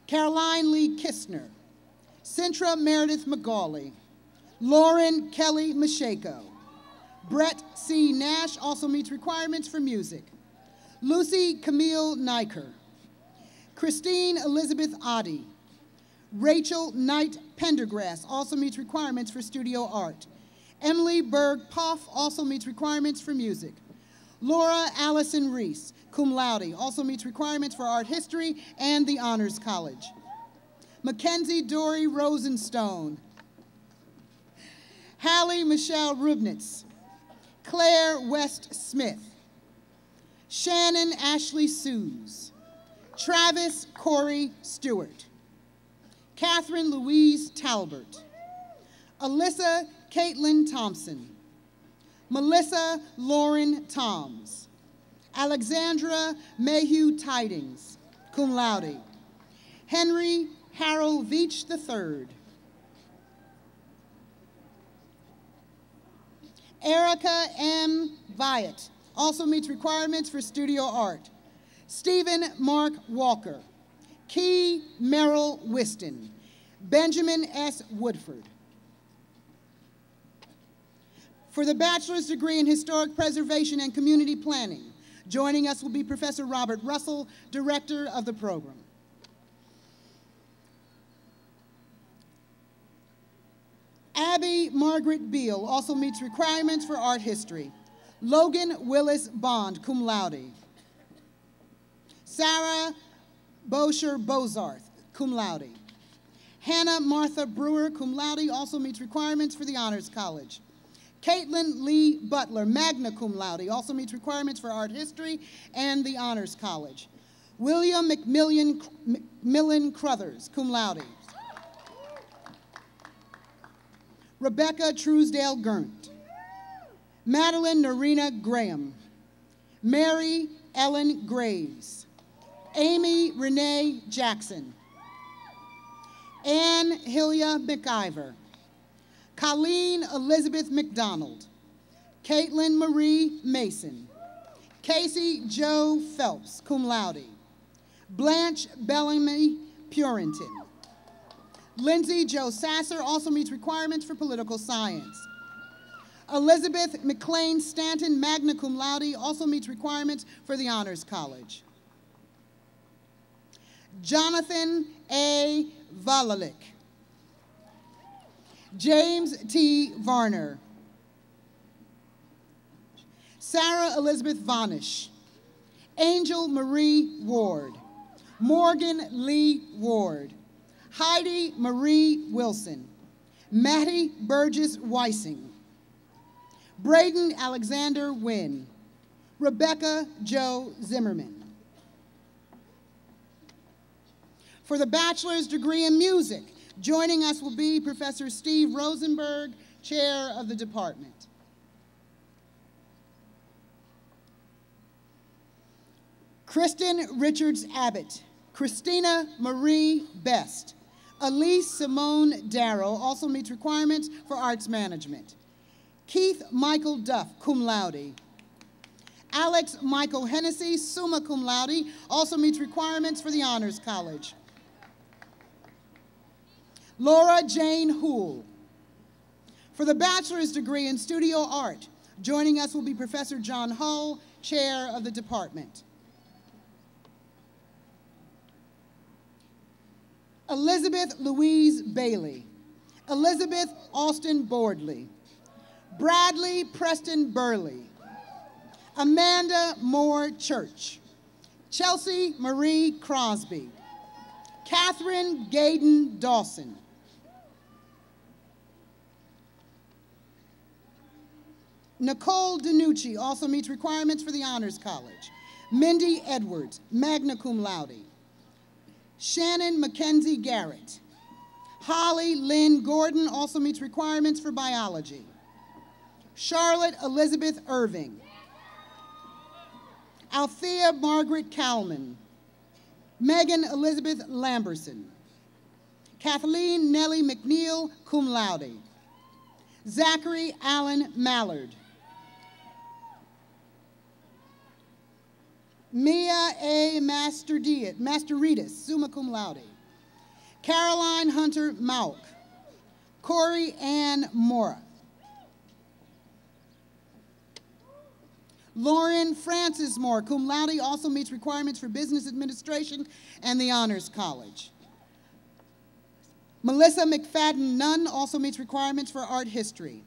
Caroline Lee Kistner, Centra Meredith McGauley, Lauren Kelly Mashako, Brett C. Nash also meets requirements for music, Lucy Camille Niker, Christine Elizabeth Oddy, Rachel Knight Pendergrass also meets requirements for studio art, Emily Berg Poff also meets requirements for music, Laura Allison Reese, cum laude, also meets requirements for art history and the Honors College. Mackenzie Dory Rosenstone. Hallie Michelle Rubnitz, Claire West Smith, Shannon Ashley Sues, Travis Corey Stewart, Catherine Louise Talbert, Alyssa Caitlin Thompson, Melissa Lauren Toms, Alexandra Mayhew Tidings, cum laude, Henry Harold Veach III, Erica M. Vyatt, also meets requirements for studio art, Stephen Mark Walker, Key Merrill Whiston, Benjamin S. Woodford. For the bachelor's degree in historic preservation and community planning, joining us will be Professor Robert Russell, director of the program. Abby Margaret Beal also meets requirements for art history. Logan Willis Bond, cum laude. Sarah Bosher Bozarth, cum laude. Hannah Martha Brewer, cum laude, also meets requirements for the Honors College. Caitlin Lee Butler, magna cum laude, also meets requirements for art history and the Honors College. William McMillan Crothers, cum laude. Rebecca Truesdale Gurnt. Madeline Narina Graham. Mary Ellen Graves. Amy Renee Jackson. Ann Hillia McIver. Colleen Elizabeth McDonald. Caitlin Marie Mason. Casey Joe Phelps, cum laude. Blanche Bellamy Purinton. Lindsay Jo Sasser also meets requirements for political science. Elizabeth McLean Stanton, magna cum laude, also meets requirements for the Honors College. Jonathan A. Valalik. James T. Varner. Sarah Elizabeth Vonish. Angel Marie Ward. Morgan Lee Ward. Heidi Marie Wilson. Mattie Burgess Weissing. Braden Alexander Wynn. Rebecca Jo Zimmerman. For the bachelor's degree in music, joining us will be Professor Steve Rosenberg, chair of the department. Kristen Richards Abbott. Christina Marie Best. Elise Simone Darrow also meets requirements for arts management. Keith Michael Duff, cum laude. Alex Michael Hennessy, summa cum laude, also meets requirements for the Honors College. Laura Jane Houle. For the bachelor's degree in studio art, joining us will be Professor John Hull, chair of the department. Elizabeth Louise Bailey. Elizabeth Austin Bordley. Bradley Preston Burley. Amanda Moore Church. Chelsea Marie Crosby. Catherine Gaydon Dawson. Nicole DiNucci also meets requirements for the Honors College. Mindy Edwards, magna cum laude. Shannon Mackenzie Garrett. Holly Lynn Gordon also meets requirements for biology. Charlotte Elizabeth Irving. Althea Margaret Kalman. Megan Elizabeth Lamberson. Kathleen Nellie McNeil, cum laude. Zachary Allen Mallard. Mia A. Masteridis, summa cum laude. Caroline Hunter Mauk. Corey Ann Mora. Lauren Francis Moore, cum laude, also meets requirements for business administration and the Honors College. Melissa McFadden Nunn also meets requirements for art history.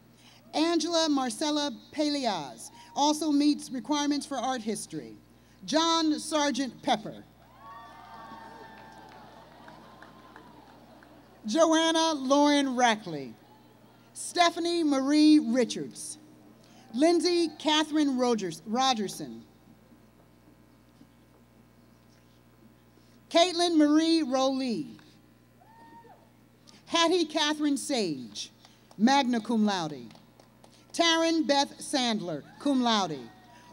Angela Marcella Peleaz also meets requirements for art history. John Sargent Pepper. Joanna Lauren Rackley. Stephanie Marie Richards. Lindsay Catherine Rogerson. Caitlin Marie Rowley. Hattie Catherine Sage, magna cum laude. Taryn Beth Sandler, cum laude.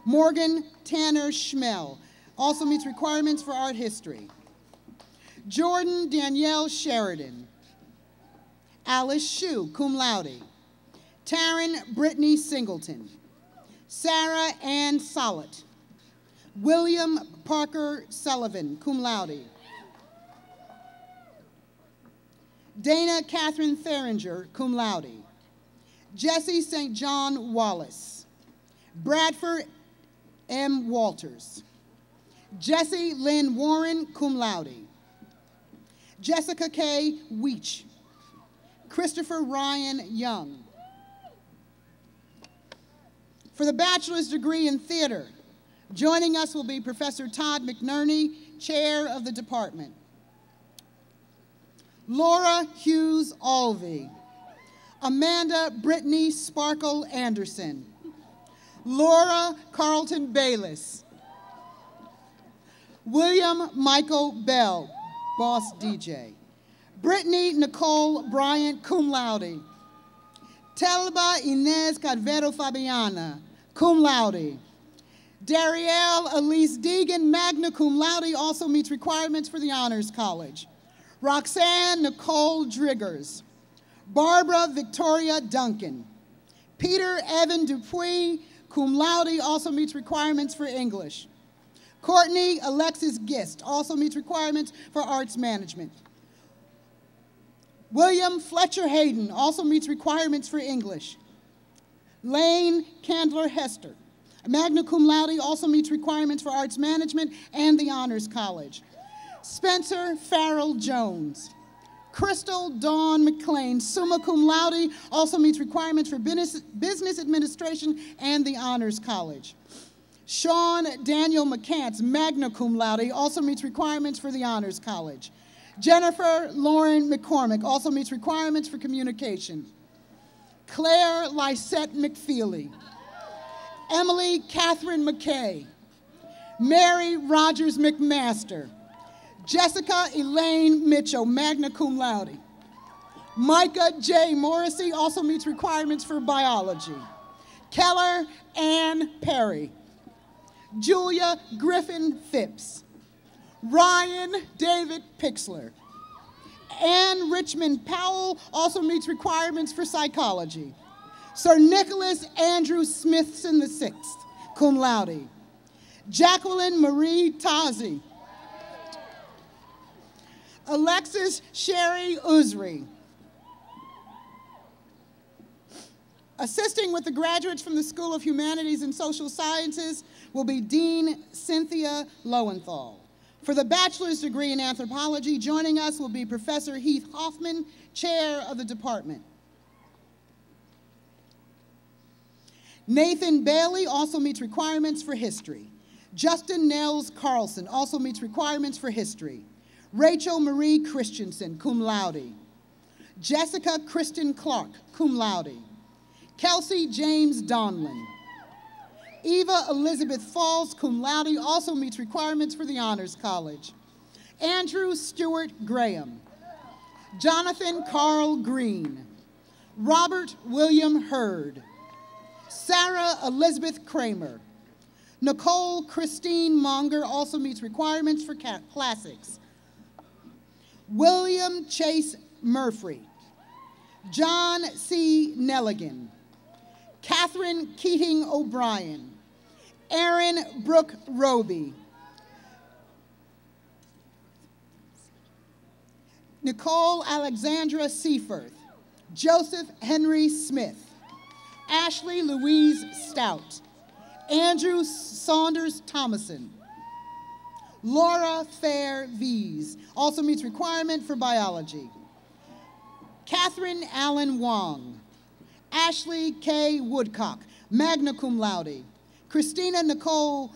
Morgan Tanner Schmel, also meets requirements for art history. Jordan Danielle Sheridan. Alice Shue, cum laude. Taryn Brittany Singleton. Sarah Ann Sollett. William Parker Sullivan, cum laude. Dana Catherine Theringer, cum laude. Jesse St. John Wallace. Bradford M. Walters. Jesse Lynn Warren, cum laude. Jessica K. Weech. Christopher Ryan Young. For the bachelor's degree in theater, joining us will be Professor Todd McNerney, chair of the department. Laura Hughes Alvey. Amanda Brittany Sparkle Anderson. Laura Carlton Bayless. William Michael Bell, boss DJ. Brittany Nicole Bryant, cum laude. Telba Inez Cadvero Fabiana, cum laude. Darielle Elise Deegan, magna cum laude, also meets requirements for the Honors College. Roxanne Nicole Driggers. Barbara Victoria Duncan. Peter Evan Dupuis, cum laude, also meets requirements for English. Courtney Alexis Gist, also meets requirements for arts management. William Fletcher Hayden, also meets requirements for English. Lane Candler Hester, magna cum laude, also meets requirements for arts management and the Honors College. Spencer Farrell Jones. Crystal Dawn McLean, summa cum laude, also meets requirements for business administration and the Honors College. Sean Daniel McCants, magna cum laude, also meets requirements for the Honors College. Jennifer Lauren McCormick, also meets requirements for communication. Claire Lysette McFeely. Emily Catherine McKay. Mary Rogers McMaster. Jessica Elaine Mitchell, magna cum laude. Micah J. Morrissey also meets requirements for biology. Keller Ann Perry. Julia Griffin Phipps. Ryan David Pixler. Ann Richmond Powell also meets requirements for psychology. Sir Nicholas Andrew Smithson VI, cum laude. Jacqueline Marie Tazi. Alexis Sherry Uzri. Assisting with the graduates from the School of Humanities and Social Sciences will be Dean Cynthia Lowenthal. For the bachelor's degree in anthropology, joining us will be Professor Heath Hoffman, chair of the department. Nathan Bailey also meets requirements for history. Justin Nels Carlson also meets requirements for history. Rachel Marie Christensen, cum laude. Jessica Kristen Clark, cum laude. Kelsey James Donlin. Eva Elizabeth Falls, cum laude, also meets requirements for the Honors College. Andrew Stewart Graham. Jonathan Carl Green. Robert William Hurd. Sarah Elizabeth Kramer. Nicole Christine Monger also meets requirements for classics. William Chase Murphy. John C. Nelligan. Catherine Keating O'Brien. Erin Brooke Roby. Nicole Alexandra Seaforth. Joseph Henry Smith. Ashley Louise Stout. Andrew Saunders Thomason. Laura Fair Vies also meets requirement for biology. Catherine Allen Wong. Ashley K. Woodcock, magna cum laude. Christina Nicole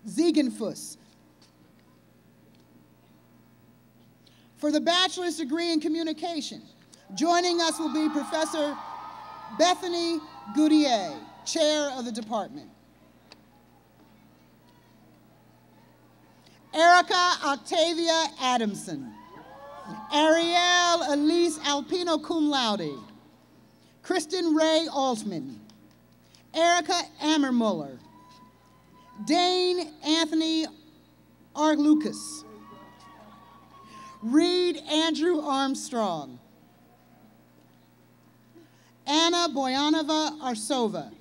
Ziegenfuss. For the bachelor's degree in communication, Joining us will be Professor Bethany Goodyear, Chair of the department. Erica Octavia Adamson. Ariel Elise Alpino cum laude. Kristen Ray Altman. Erica Ammermuller. Dane Anthony Arlucas. Reed Andrew Armstrong. Anna Boyanova Arsova.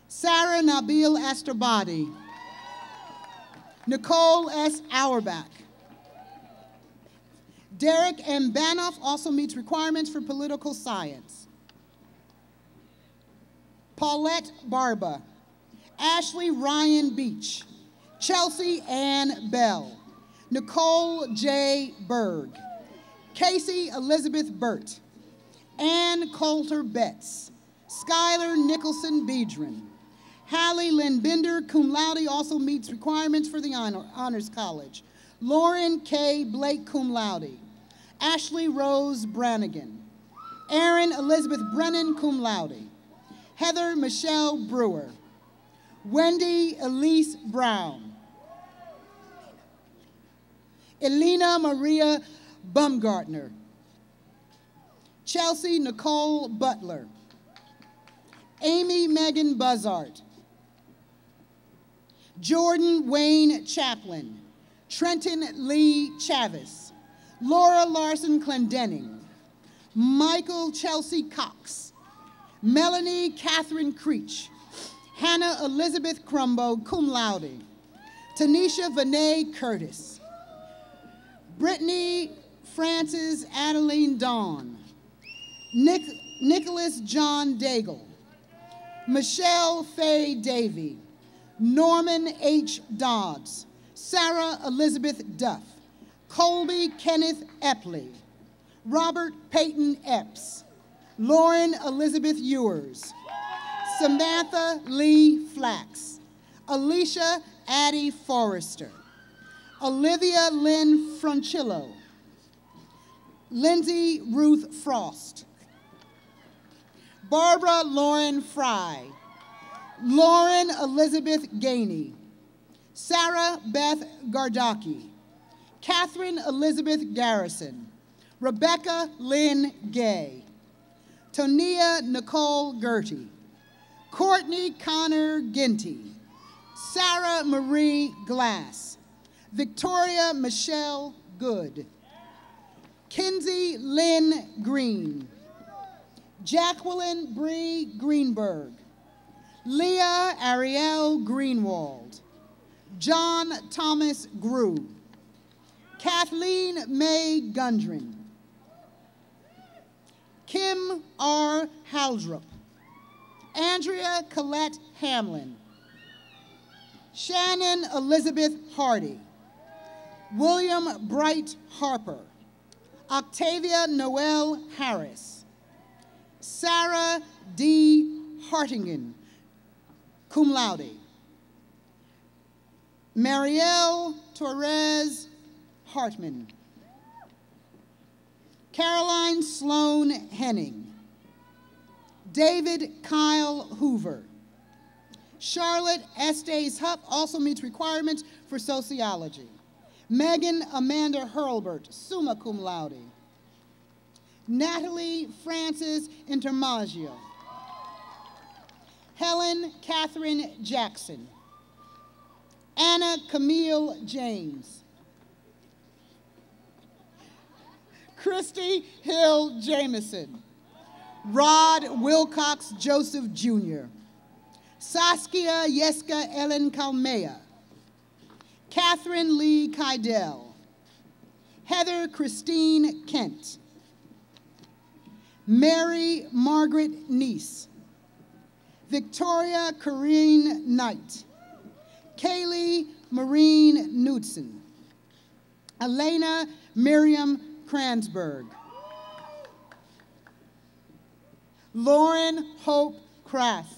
Sarah Nabil Asterbadi. Nicole S. Auerbach. Derek M. Banoff also meets requirements for political science. Paulette Barba. Ashley Ryan Beach. Chelsea Ann Bell. Nicole J. Berg. Casey Elizabeth Burt. Ann Coulter Betts. Skylar Nicholson Beedron. Hallie Lynn Bender, cum laude, also meets requirements for the Honors College. Lauren K. Blake, cum laude. Ashley Rose Brannigan. Erin Elizabeth Brennan, cum laude. Heather Michelle Brewer. Wendy Elise Brown. Elena Maria Bumgartner. Chelsea Nicole Butler. Amy Megan Buzzard. Jordan Wayne Chaplin. Trenton Lee Chavis. Laura Larson Clendenning. Michael Chelsea Cox. Melanie Catherine Creech. Hannah Elizabeth Crumbo, cum laude. Tanisha Vinay Curtis. Brittany Frances Adeline Dawn. Nicholas John Daigle. Michelle Faye Davey. Norman H. Dodds. Sarah Elizabeth Duff. Colby Kenneth Epley. Robert Peyton Epps. Lauren Elizabeth Ewers. Samantha Lee Flax. Alicia Addie Forrester. Olivia Lynn Francillo. Lindsay Ruth Frost. Barbara Lauren Fry. Lauren Elizabeth Gainey. Sarah Beth Gardaki. Catherine Elizabeth Garrison. Rebecca Lynn Gay. Tonia Nicole Gertie. Courtney Connor Ginty. Sarah Marie Glass. Victoria Michelle Good. Kinsey Lynn Green. Jacqueline Bree Greenberg. Leah Ariel Greenwald. John Thomas Grew. Kathleen May Gundren. Kim R. Haldrup. Andrea Collette Hamlin. Shannon Elizabeth Hardy. William Bright Harper. Octavia Noel Harris. Sarah D. Hartingen, cum laude. Marielle Torres Hartman. Caroline Sloan Henning. David Kyle Hoover. Charlotte Estes Hupp also meets requirements for sociology. Megan Amanda Hurlbert, summa cum laude. Natalie Frances Intermaggio. Helen Catherine Jackson. Anna Camille James. Christy Hill Jameson. Rod Wilcox Joseph Jr. Saskia Yeska Ellen Kalmea. Catherine Lee Kydell. Heather Christine Kent. Mary Margaret Neese. Victoria Corrine Knight. Kaylee Maureen Knudsen. Elena Miriam Kransberg. Lauren Hope Kraft.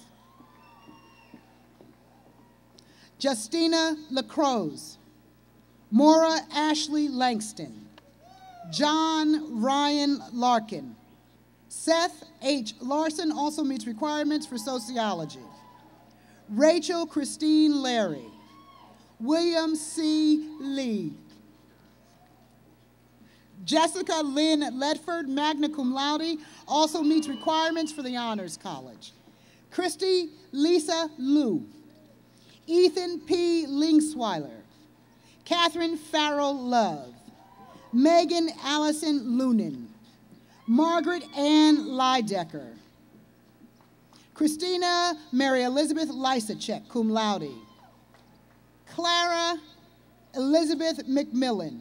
Justina LaCrose. Maura Ashley Langston. John Ryan Larkin. Seth H. Larson also meets requirements for sociology. Rachel Christine Larry. William C. Lee. Jessica Lynn Ledford, magna cum laude, also meets requirements for the Honors College. Christy Lisa Liu. Ethan P. Linksweiler. Catherine Farrell Love. Megan Allison Lunin. Margaret Ann Lydecker. Christina Mary Elizabeth Lysacek, cum laude. Clara Elizabeth McMillan.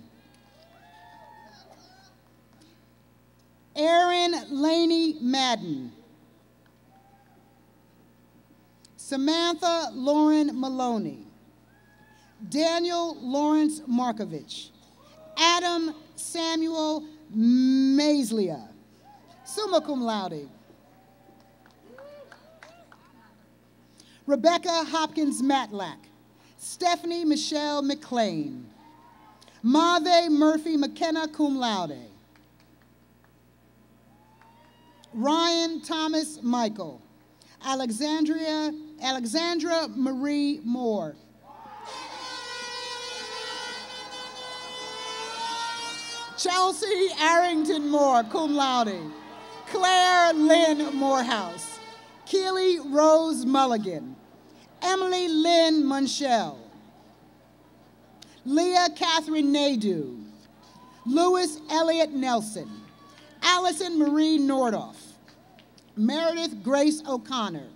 Erin Laney Madden. Samantha Lauren Maloney. Daniel Lawrence Markovich. Adam Samuel Maislia, summa cum laude. Rebecca Hopkins Matlack. Stephanie Michelle McLean. Mave Murphy McKenna, cum laude. Ryan Thomas Michael. Alexandra Marie Moore. Chelsea Arrington Moore, cum laude. Claire Lynn Morehouse. Keely Rose Mulligan. Emily Lynn Munchell. Leah Catherine Nadeau. Louis Elliott Nelson. Allison Marie Nordoff. Meredith Grace O'Connor.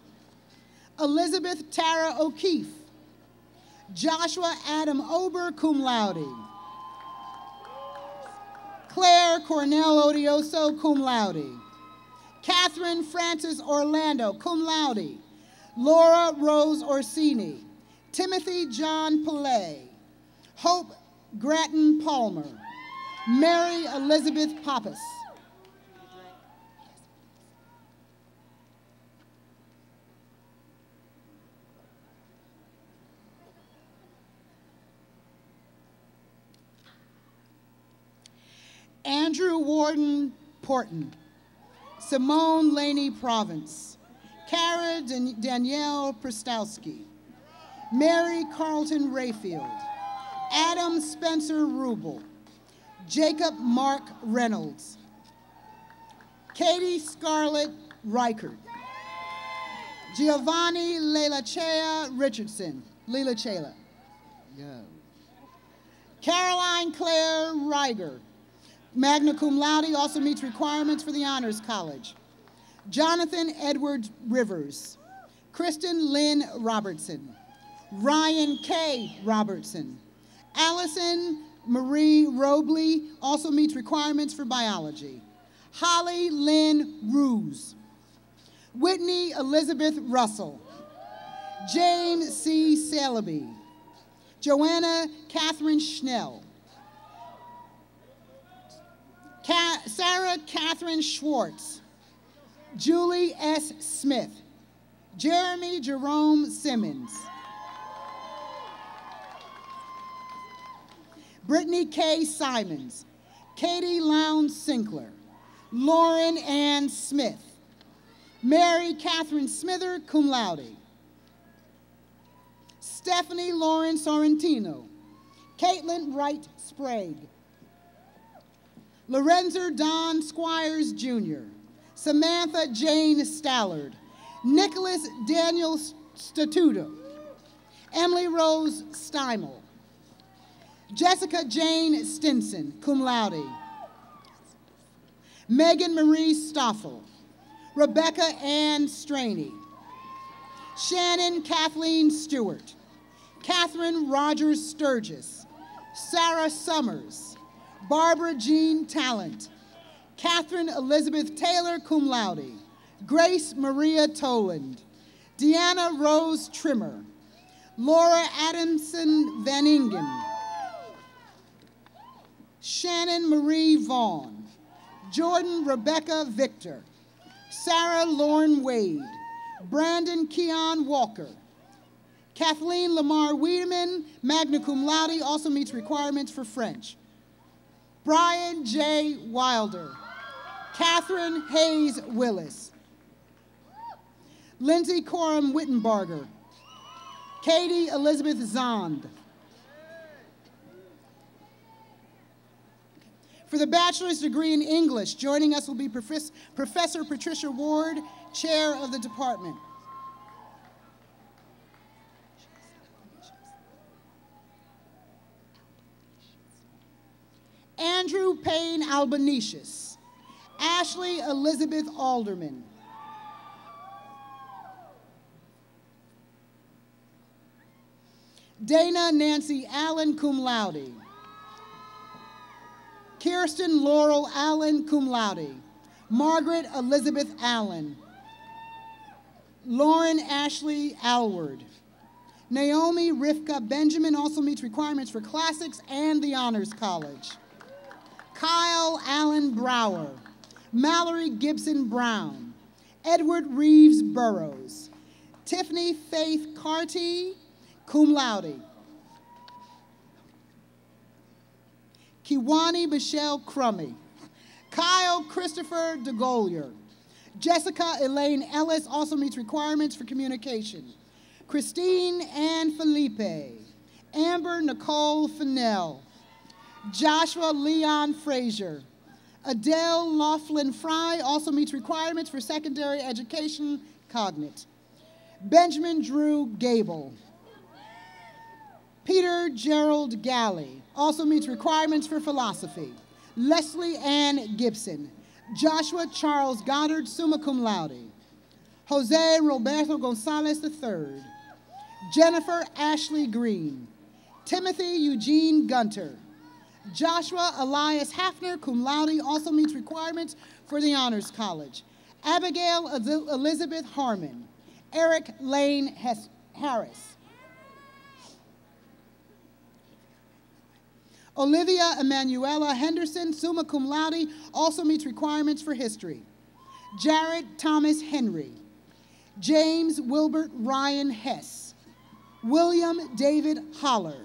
Elizabeth Tara O'Keefe. Joshua Adam Ober, cum laude. Claire Cornell Odioso, cum laude. Catherine Frances Orlando, cum laude. Laura Rose Orsini. Timothy John Pillay. Hope Grattan Palmer. Mary Elizabeth Pappas. Andrew Warden Porton. Simone Laney Province. Cara Danielle Prestowski. Mary Carlton Rayfield. Adam Spencer Rubel. Jacob Mark Reynolds. Katie Scarlett Reichert. Giovanni Leilachea Richardson. Leilachela. Yeah. Caroline Claire Reiger. Magna cum laude, also meets requirements for the Honors College. Jonathan Edward Rivers. Kristen Lynn Robertson. Ryan K. Robertson. Allison Marie Robley also meets requirements for biology. Holly Lynn Ruse. Whitney Elizabeth Russell. James C. Celebi. Joanna Catherine Schnell. Sarah Catherine Schwartz. Julie S. Smith. Jeremy Jerome Simmons. Brittany K. Simons. Katie Lowndes Sinclair. Lauren Ann Smith. Mary Catherine Smither, cum laude. Stephanie Lauren Sorrentino. Caitlin Wright Sprague. Lorenzo Don Squires Jr. Samantha Jane Stallard. Nicholas Daniel Statuto. Emily Rose Steimel. Jessica Jane Stinson, cum laude. Megan Marie Stoffel. Rebecca Ann Straney. Shannon Kathleen Stewart. Catherine Rogers Sturgis. Sarah Summers. Barbara Jean Talent. Catherine Elizabeth Taylor, cum laude. Grace Maria Toland. Deanna Rose Trimmer. Laura Adamson Van Ingen. Shannon Marie Vaughn. Jordan Rebecca Victor. Sarah Lauren Wade. Brandon Keon Walker. Kathleen Lamar Wiedemann, magna cum laude, also meets requirements for French. Brian J. Wilder. Catherine Hayes Willis. Lindsay Coram Wittenbarger. Katie Elizabeth Zond. For the bachelor's degree in English, joining us will be Professor Patricia Ward, chair of the department. Andrew Payne Albanesius. Ashley Elizabeth Alderman. Dana Nancy Allen, cum laude. Kirsten Laurel Allen, cum laude. Margaret Elizabeth Allen. Lauren Ashley Alward. Naomi Rivka Benjamin also meets requirements for classics and the Honors College. Kyle Allen Brower. Mallory Gibson Brown. Edward Reeves Burrows. Tiffany Faith Carty, cum laude. Kiwani Michelle Crummy. Kyle Christopher DeGolier. Jessica Elaine Ellis also meets requirements for communication. Christine Ann Felipe. Amber Nicole Fennell. Joshua Leon Frazier. Adele Laughlin Fry also meets requirements for secondary education, cognate. Benjamin Drew Gable. Peter Gerald Galley also meets requirements for philosophy. Leslie Ann Gibson. Joshua Charles Goddard, summa cum laude. Jose Roberto Gonzalez III. Jennifer Ashley Green. Timothy Eugene Gunter. Joshua Elias Hafner, cum laude, also meets requirements for the Honors College. Abigail Elizabeth Harmon. Eric Lane Harris. Olivia Emanuela Henderson, summa cum laude, also meets requirements for history. Jared Thomas Henry. James Wilbert Ryan Hess. William David Holler.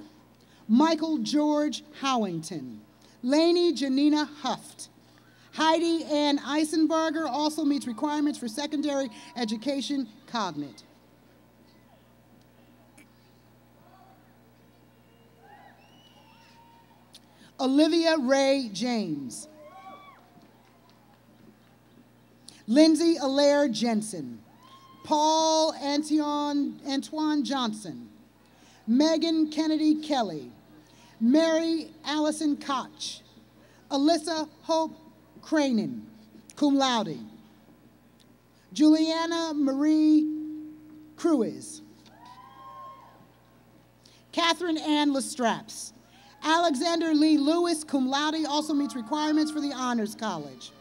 Michael George Howington. Lainey Janina Huft. Heidi Ann Eisenberger also meets requirements for secondary education, cognate. Olivia Ray James. Lindsay Allaire Jensen. Paul Antoine Johnson. Megan Kennedy Kelly. Mary Allison Koch. Alyssa Hope Cranen, cum laude. Juliana Marie Cruiz. Catherine Ann Lestraps. Alexander Lee Lewis, cum laude, also meets requirements for the Honors College.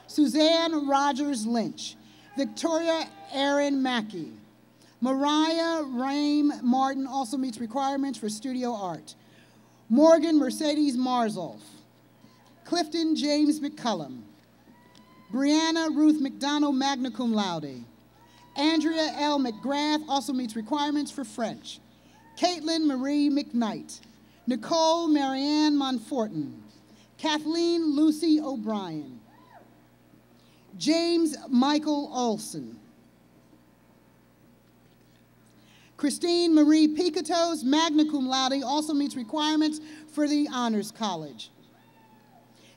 Suzanne Rogers Lynch. Victoria Erin Mackey. Mariah Rame Martin also meets requirements for studio art. Morgan Mercedes Marzolf. Clifton James McCullum. Brianna Ruth McDonald, magna cum laude. Andrea L. McGrath also meets requirements for French. Caitlin Marie McKnight. Nicole Marianne Monfortin. Kathleen Lucy O'Brien. James Michael Olson. Christine Marie Picatos, magna cum laude, also meets requirements for the Honors College.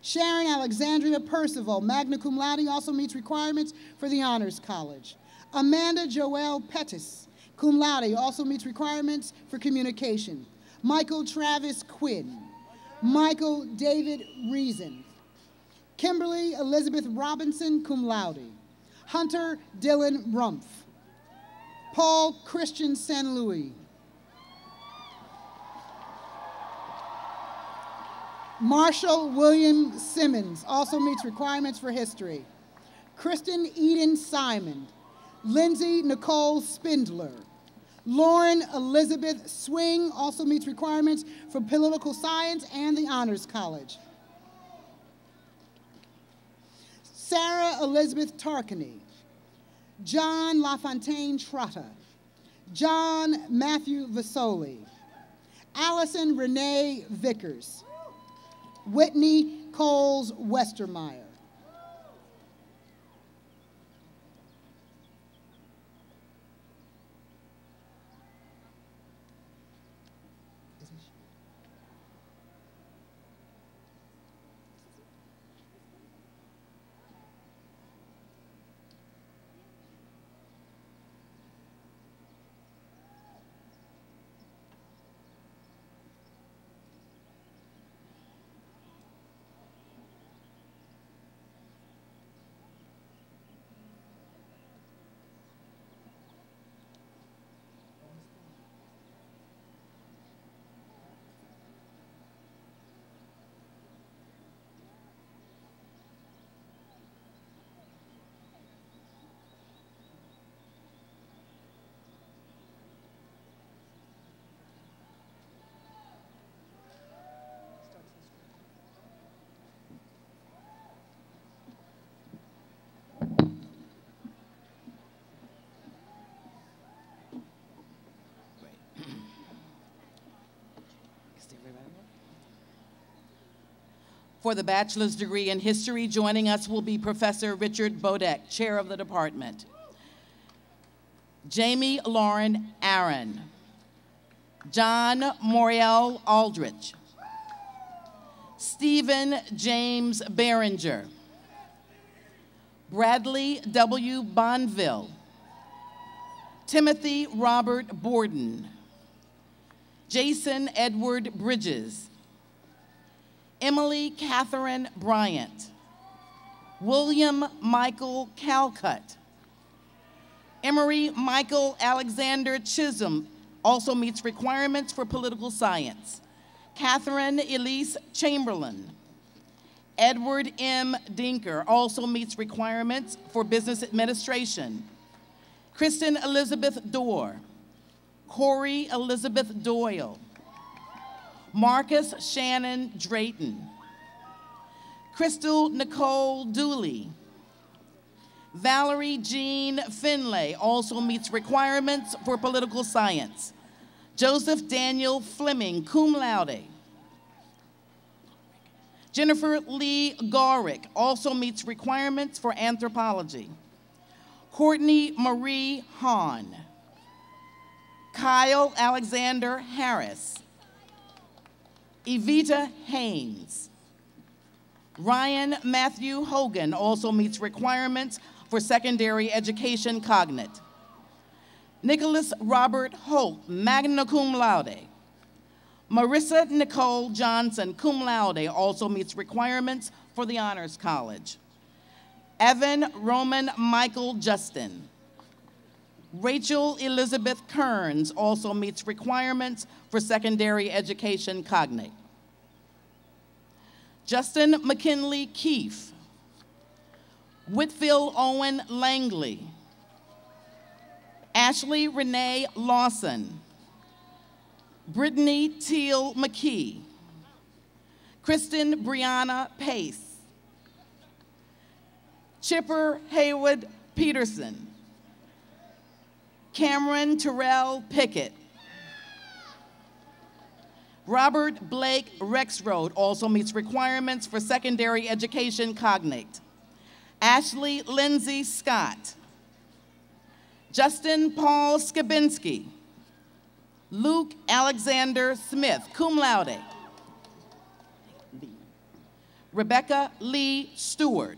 Sharon Alexandria Percival, magna cum laude, also meets requirements for the Honors College. Amanda Joelle Pettis, cum laude, also meets requirements for communication. Michael Travis Quinn. Michael David Reason. Kimberly Elizabeth Robinson, cum laude. Hunter Dylan Rumpf. Paul Christian San Louis. Marshall William Simmons also meets requirements for history. Kristen Eden Simon. Lindsay Nicole Spindler. Lauren Elizabeth Swing also meets requirements for political science and the Honors College. Sarah Elizabeth Tarkany. John LaFontaine Trotta. John Matthew Vasoli. Allison Renee Vickers. Whitney Coles Westermeyer. For the bachelor's degree in history, joining us will be Professor Richard Bodek, chair of the department. Jamie Lauren Aaron. John Moriel Aldrich. Stephen James Behringer. Bradley W. Bonville. Timothy Robert Borden. Jason Edward Bridges. Emily Catherine Bryant. William Michael Calcutt. Emery Michael Alexander Chisholm also meets requirements for political science. Catherine Elise Chamberlain. Edward M. Dinker also meets requirements for business administration. Kristen Elizabeth Dorr. Corey Elizabeth Doyle. Marcus Shannon Drayton. Crystal Nicole Dooley. Valerie Jean Finlay also meets requirements for political science. Joseph Daniel Fleming, cum laude. Jennifer Lee Garrick also meets requirements for anthropology. Courtney Marie Hahn. Kyle Alexander Harris. Evita Haynes. Ryan Matthew Hogan also meets requirements for secondary education cognate. Nicholas Robert Holt, magna cum laude. Marissa Nicole Johnson, cum laude, also meets requirements for the Honors College. Evan Roman Michael Justin. Rachel Elizabeth Kearns also meets requirements for secondary education cognate. Justin McKinley Keefe. Whitfield Owen Langley. Ashley Renee Lawson. Brittany Teal McKee. Kristen Brianna Pace. Chipper Haywood Peterson. Cameron Terrell Pickett. Robert Blake Rexroad also meets requirements for secondary education cognate. Ashley Lindsay Scott. Justin Paul Skabinski. Luke Alexander Smith, cum laude. Rebecca Lee Stewart.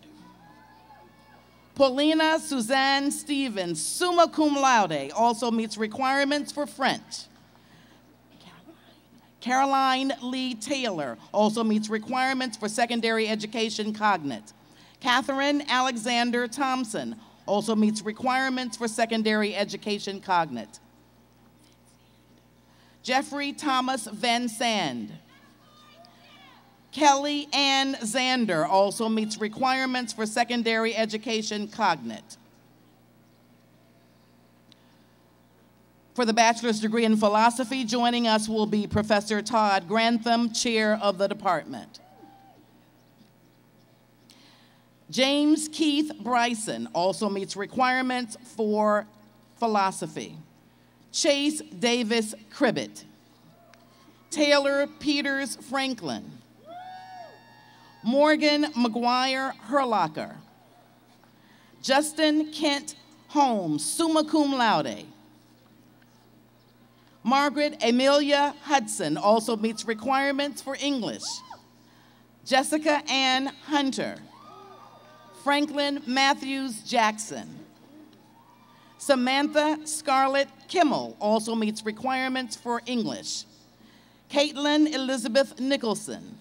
Paulina Suzanne Stevens, summa cum laude, also meets requirements for French. Caroline Lee Taylor also meets requirements for secondary education cognate. Catherine Alexander Thompson also meets requirements for secondary education cognate. Jeffrey Thomas Van Sand. Kelly Ann Zander also meets requirements for secondary education cognate. For the bachelor's degree in philosophy, joining us will be Professor Todd Grantham, chair of the department. James Keith Bryson also meets requirements for philosophy. Chase Davis Cribbett. Taylor Peters Franklin. Morgan McGuire Herlocker. Justin Kent Holmes, summa cum laude. Margaret Amelia Hudson also meets requirements for English. Jessica Ann Hunter. Franklin Matthews Jackson. Samantha Scarlett Kimmel also meets requirements for English. Caitlin Elizabeth Nicholson.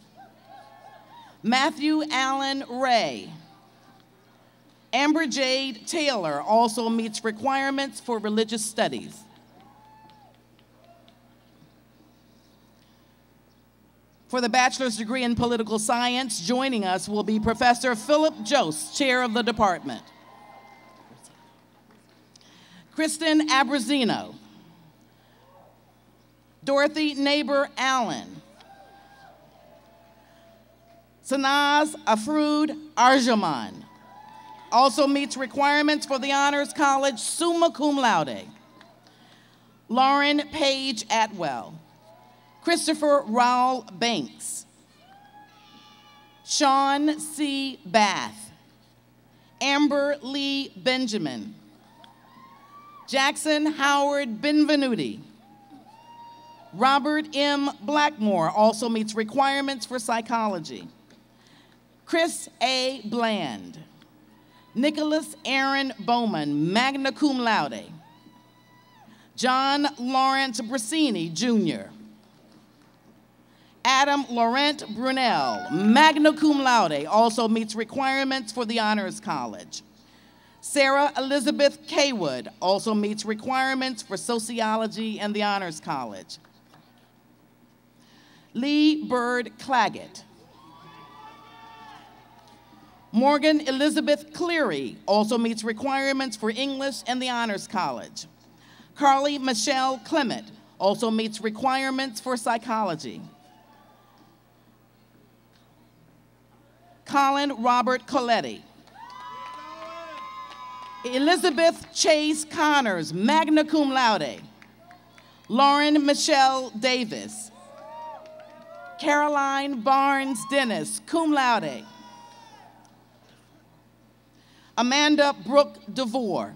Matthew Allen Ray. Amber Jade Taylor also meets requirements for religious studies. For the bachelor's degree in political science, joining us will be Professor Philip Jost, chair of the department. Kristen Abrazino. Dorothy Neighbor Allen. Sanaz Afrood Arjaman also meets requirements for the Honors College, summa cum laude. Lauren Page Atwell. Christopher Raul Banks. Sean C. Bath. Amber Lee Benjamin. Jackson Howard Benvenuti. Robert M. Blackmore also meets requirements for psychology. Chris A. Bland. Nicholas Aaron Bowman, magna cum laude. John Lawrence Brasini, Jr. Adam Laurent Brunel, magna cum laude, also meets requirements for the Honors College. Sarah Elizabeth Kaywood also meets requirements for sociology and the Honors College. Lee Bird Claggett. Morgan Elizabeth Cleary also meets requirements for English and the Honors College. Carly Michelle Clement also meets requirements for psychology. Colin Robert Coletti. Elizabeth Chase Connors, magna cum laude. Lauren Michelle Davis. Caroline Barnes Dennis, cum laude. Amanda Brooke DeVore.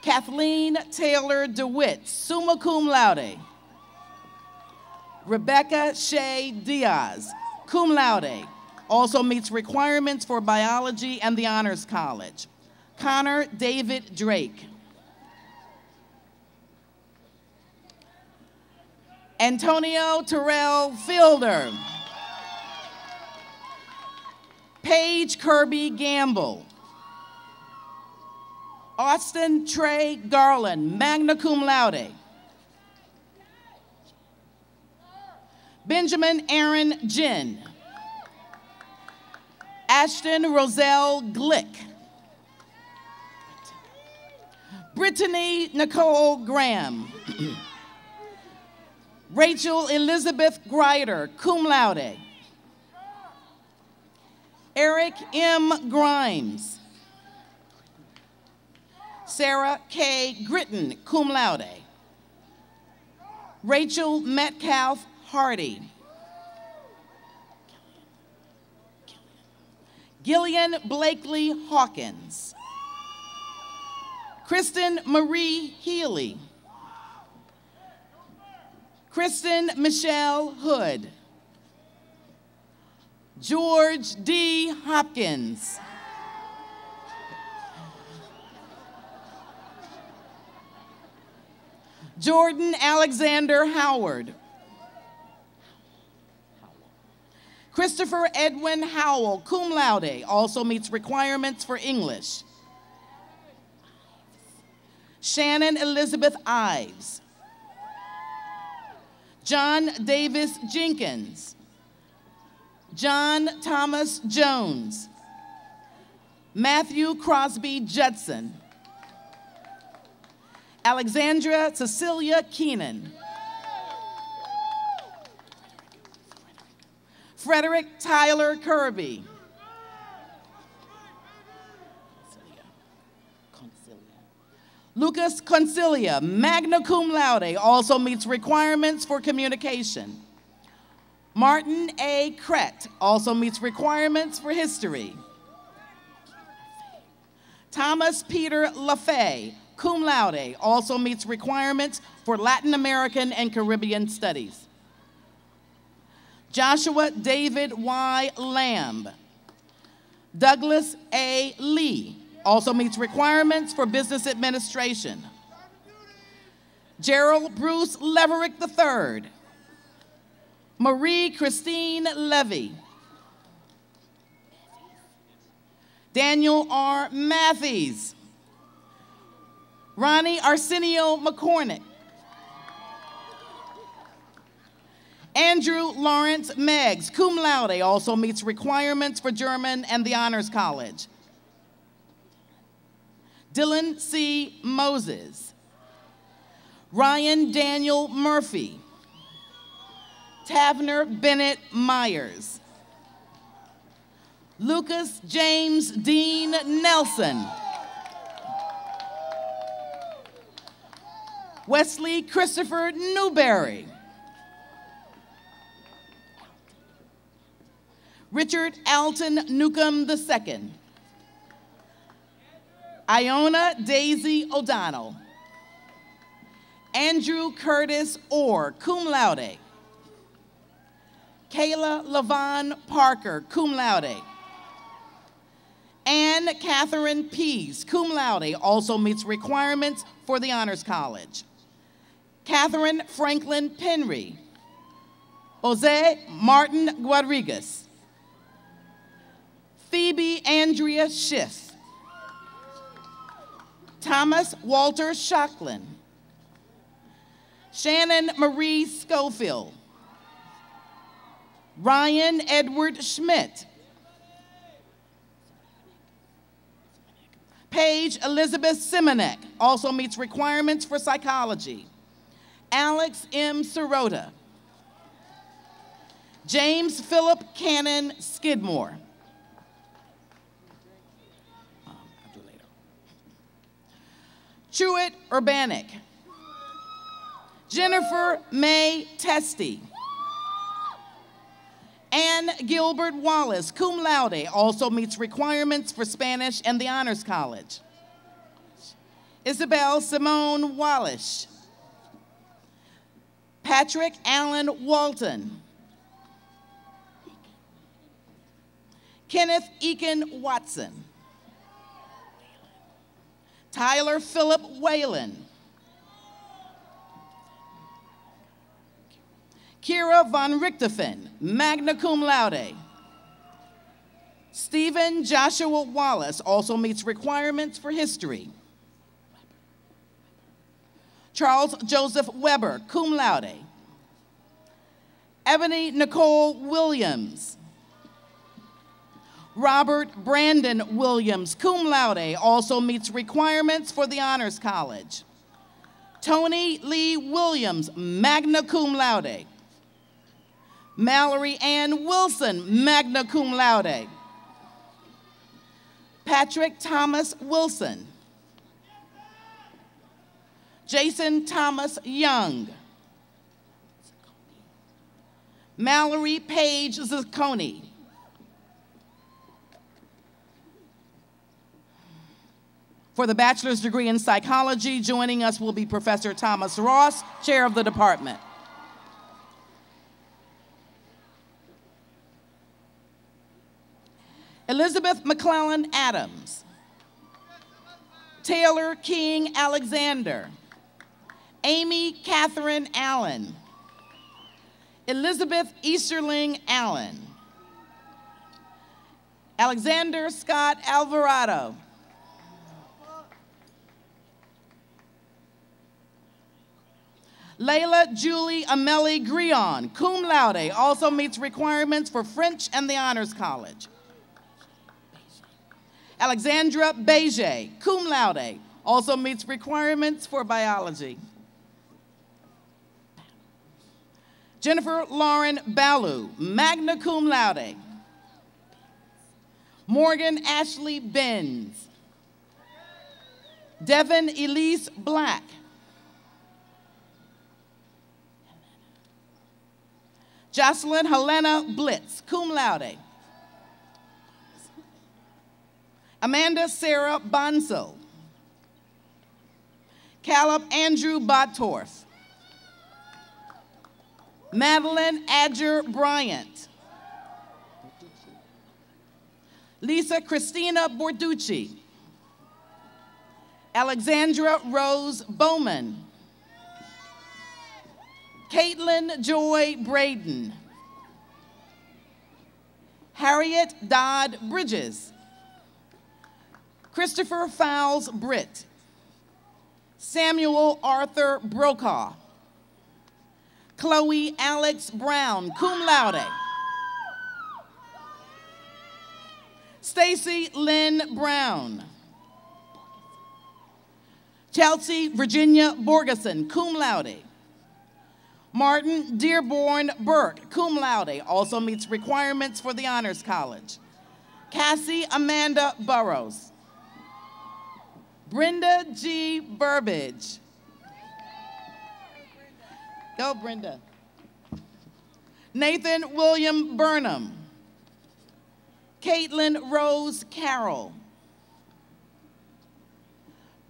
Kathleen Taylor DeWitt, summa cum laude. Rebecca Shea Diaz, cum laude, also meets requirements for biology and the Honors College. Connor David Drake. Antonio Terrell Fielder. Paige Kirby Gamble. Austin Trey Garland, magna cum laude. Benjamin Aaron Ginn. Ashton Roselle Glick. Brittany Nicole Graham. Rachel Elizabeth Greider, cum laude. Eric M. Grimes. Sarah K. Gritton, cum laude. Rachel Metcalf Hardy. Gillian Blakely Hawkins. Kristen Marie Healy. Kristen Michelle Hood. George D. Hopkins. Jordan Alexander Howard. Christopher Edwin Howell, cum laude, also meets requirements for English. Shannon Elizabeth Ives. John Davis Jenkins. John Thomas Jones. Matthew Crosby Judson. Alexandra Cecilia Keenan. Frederick Tyler Kirby. Lucas Concilia, magna cum laude, also meets requirements for communication. Martin A. Krett also meets requirements for history. Thomas Peter LaFay, cum laude, also meets requirements for Latin American and Caribbean studies. Joshua David Y. Lamb. Douglas A. Lee also meets requirements for business administration. Gerald Bruce Leverick III. Marie Christine Levy. Daniel R. Matthews. Ronnie Arsenio McCormick. Andrew Lawrence Meggs, cum laude, also meets requirements for German and the Honors College. Dylan C. Moses. Ryan Daniel Murphy. Tavner Bennett Myers. Lucas James Dean Nelson. Wesley Christopher Newberry. Richard Alton Newcomb II. Iona Daisy O'Donnell. Andrew Curtis Orr, cum laude. Kayla Lavon Parker, cum laude. Anne Catherine Pease, cum laude, also meets requirements for the Honors College. Catherine Franklin Penry. Jose Martin Rodriguez. Phoebe Andrea Schiff. Thomas Walter Shocklin. Shannon Marie Schofield. Ryan Edward Schmidt. Paige Elizabeth Simonek also meets requirements for psychology. Alex M. Sirota. James Philip Cannon Skidmore. Truett Urbanic. Jennifer May Testy. Ann Gilbert Wallace, cum laude, also meets requirements for Spanish and the Honors College. Isabel Simone Wallish. Patrick Allen Walton. Kenneth Eakin Watson. Tyler Philip Whalen. Kira von Richtofen, magna cum laude. Stephen Joshua Wallace also meets requirements for history. Charles Joseph Weber, cum laude. Ebony Nicole Williams. Robert Brandon Williams, cum laude, also meets requirements for the Honors College. Tony Lee Williams, magna cum laude. Mallory Ann Wilson, magna cum laude. Patrick Thomas Wilson. Jason Thomas Young. Mallory Page Zacconi. For the bachelor's degree in psychology, joining us will be Professor Thomas Ross, chair of the department. Elizabeth McClellan Adams. Taylor King Alexander. Amy Catherine Allen. Elizabeth Easterling Allen. Alexander Scott Alvarado. Layla Julie Amelie Grion, cum laude, also meets requirements for French and the Honors College. Alexandra Beige, cum laude, also meets requirements for biology. Jennifer Lauren Balu, magna cum laude. Morgan Ashley Benz. Devin Elise Black. Jocelyn Helena Blitz, cum laude. Amanda Sarah Bonsall. Caleb Andrew Bottorff. Madeline Adger Bryant. Lisa Christina Borducci. Alexandra Rose Bowman. Caitlin Joy Braden. Harriet Dodd Bridges. Christopher Fowles Britt. Samuel Arthur Brokaw. Chloe Alex Brown, cum laude. Stacy Lynn Brown. Chelsea Virginia Borgeson, cum laude. Martin Dearborn Burke, cum laude, also meets requirements for the Honors College. Cassie Amanda Burrows. Brenda G. Burbage. Go, Brenda. Nathan William Burnham. Caitlin Rose Carroll.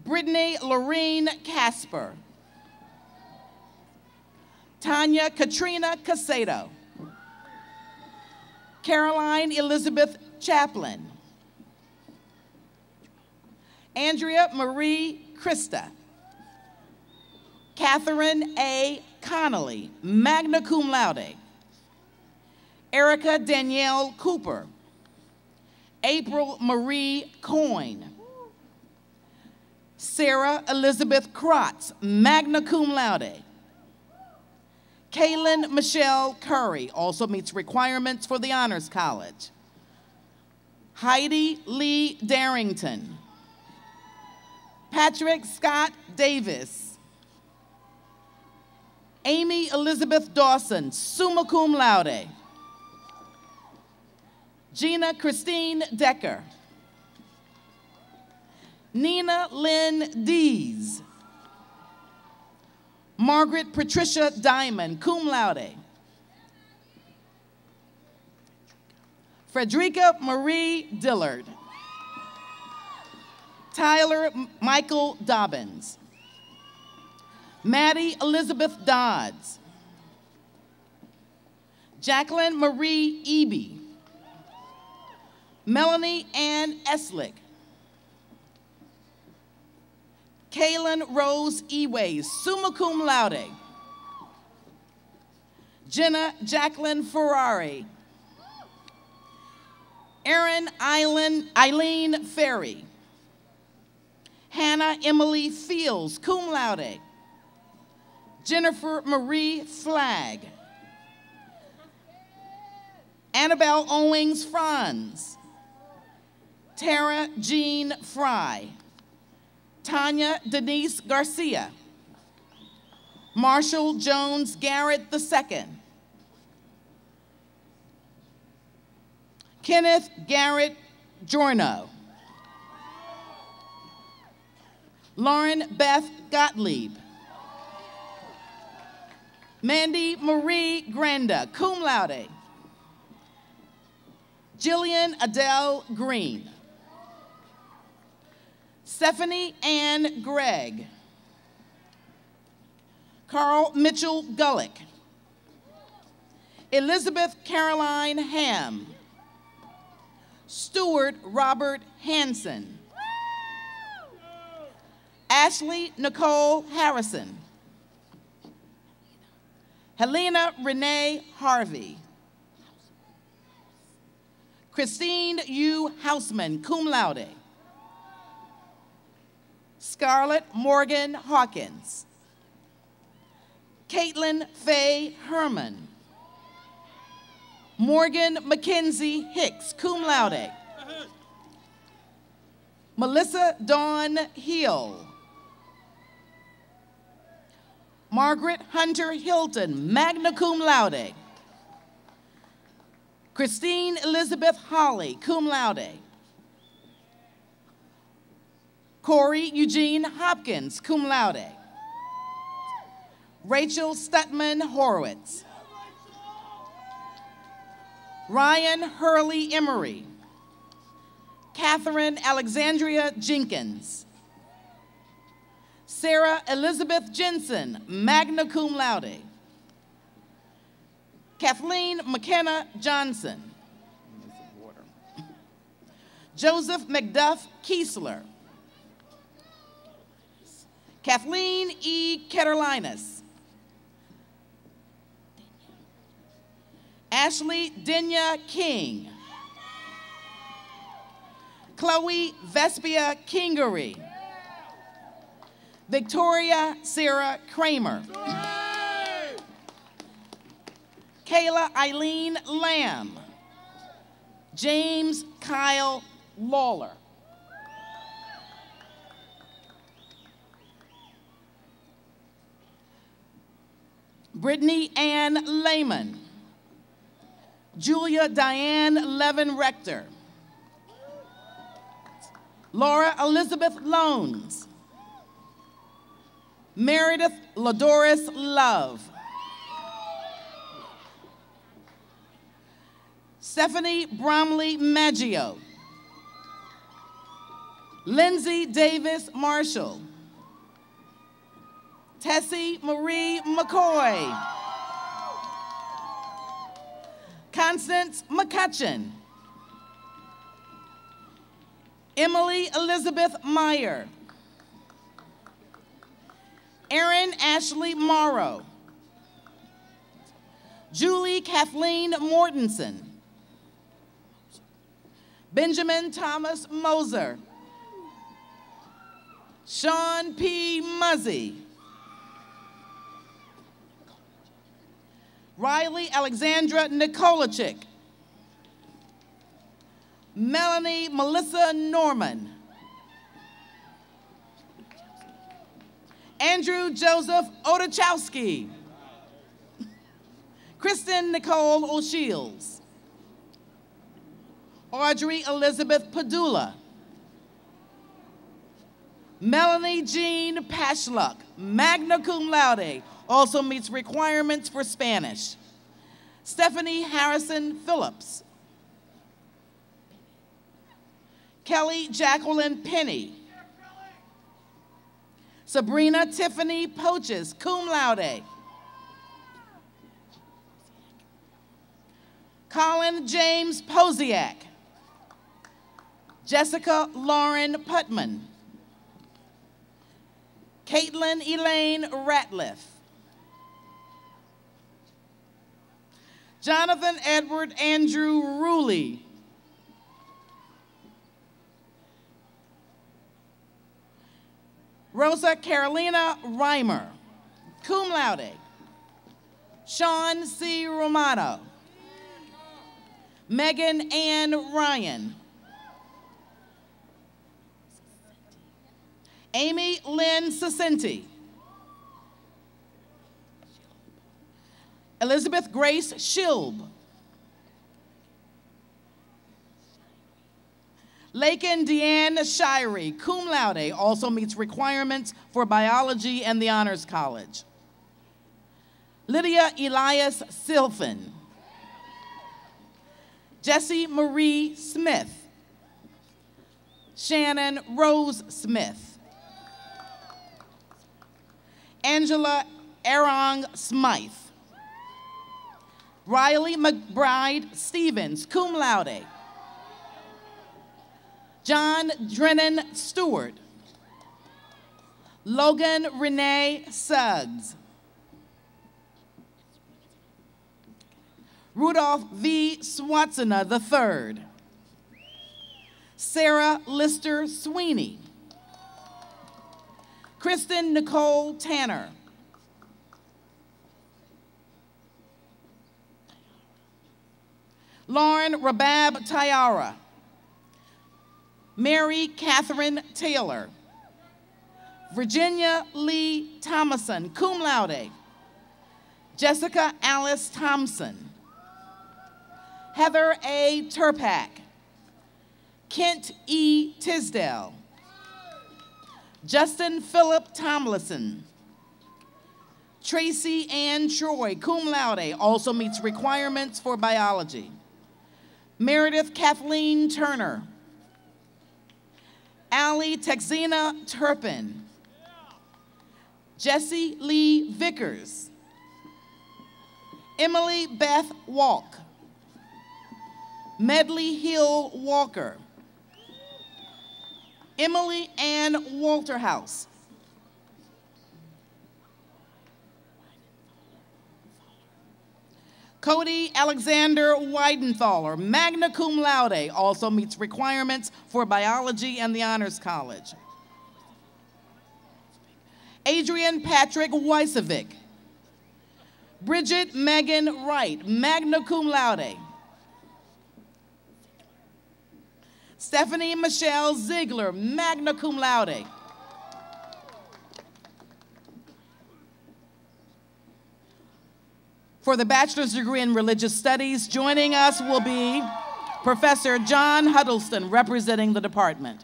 Brittany Lorene Casper. Tanya Katrina Casato. Caroline Elizabeth Chaplin. Andrea Marie Christa. Catherine A. Connolly, magna cum laude. Erica Danielle Cooper. April Marie Coyne. Sarah Elizabeth Krotz, magna cum laude. Kaylin Michelle Curry also meets requirements for the Honors College. Heidi Lee Darrington. Patrick Scott Davis. Amy Elizabeth Dawson, summa cum laude. Gina Christine Decker. Nina Lynn Dees. Margaret Patricia Diamond, cum laude. Frederica Marie Dillard. Tyler Michael Dobbins. Maddie Elizabeth Dodds. Jacqueline Marie Eby. Melanie Ann Eslick. Kaylin Rose Eways, summa cum laude. Jenna Jacqueline Ferrari. Erin Eileen Ferry. Hannah Emily Fields, cum laude. Jennifer Marie Flagg. Annabelle Owings Franz. Tara Jean Fry. Tanya Denise Garcia. Marshall Jones Garrett II. Kenneth Garrett Jorno. Lauren Beth Gottlieb. Mandy Marie Granda, cum laude. Jillian Adele Green. Stephanie Ann Gregg. Carl Mitchell Gullick. Elizabeth Caroline Ham. Stuart Robert Hanson. Ashley Nicole Harrison. Helena Renee Harvey. Christine U. Houseman, cum laude. Scarlett Morgan Hawkins. Caitlin Faye Herman. Morgan Mackenzie Hicks, cum laude. Melissa Dawn Hill. Margaret Hunter Hilton, magna cum laude. Christine Elizabeth Holly, cum laude. Corey Eugene Hopkins, cum laude. Rachel Stutman Horowitz. Ryan Hurley Emery. Catherine Alexandria Jenkins. Sarah Elizabeth Jensen, magna cum laude. Kathleen McKenna Johnson. Joseph McDuff Kiesler. Kathleen E. Ketterlinus. Ashley Denya King. Chloe Vespia Kingery. Victoria Sarah Kramer. Kayla Eileen Lamb. James Kyle Lawler. Brittany Ann Lehman. Julia Diane Levin Rector. Laura Elizabeth Loans. Meredith Ladoris Love. Stephanie Bromley Maggio. Lindsay Davis Marshall. Tessie Marie McCoy. Constance McCutcheon. Emily Elizabeth Meyer. Erin Ashley Morrow. Julie Kathleen Mortensen. Benjamin Thomas Moser. Sean P. Muzzy. Riley Alexandra Nikolachik. Melanie Melissa Norman. Andrew Joseph Odachowski. Kristen Nicole O'Shields. Audrey Elizabeth Padula. Melanie Jean Pashluck, magna cum laude, also meets requirements for Spanish. Stephanie Harrison Phillips. Kelly Jacqueline Penny. Sabrina Tiffany Poaches, cum laude. Colin James Posiak. Jessica Lauren Putman. Caitlin Elaine Ratliff. Jonathan Edward Andrew Ruley. Rosa Carolina Reimer, cum laude. Sean C. Romano. Megan Ann Ryan. Amy Lynn Sacinti. Elizabeth Grace Shilb. Lakin Deanne Shirey, cum laude, also meets requirements for biology and the Honors College. Lydia Elias Silfen. Jessie Marie Smith. Shannon Rose Smith. Angela Arong Smythe. Riley McBride Stevens, cum laude. John Drennan Stewart. Logan Renee Suggs. Rudolph V. Swatsona III. Sarah Lister Sweeney. Kristen Nicole Tanner. Lauren Rabab Tayara. Mary Catherine Taylor. Virginia Lee Thomason, cum laude. Jessica Alice Thompson. Heather A. Turpak. Kent E. Tisdale. Justin Philip Tomlinson. Tracy Ann Troy, cum laude, also meets requirements for biology. Meredith Kathleen Turner. Allie Texina Turpin. Jessie Lee Vickers. Emily Beth Walk. Medley Hill Walker. Emily Ann Walterhouse. Cody Alexander Weidenthaler, magna cum laude, also meets requirements for biology and the Honors College. Adrian Patrick Weisevic. Bridget Megan Wright, magna cum laude. Stephanie Michelle Ziegler, magna cum laude. For the bachelor's degree in religious studies, joining us will be Professor John Huddleston, representing the department.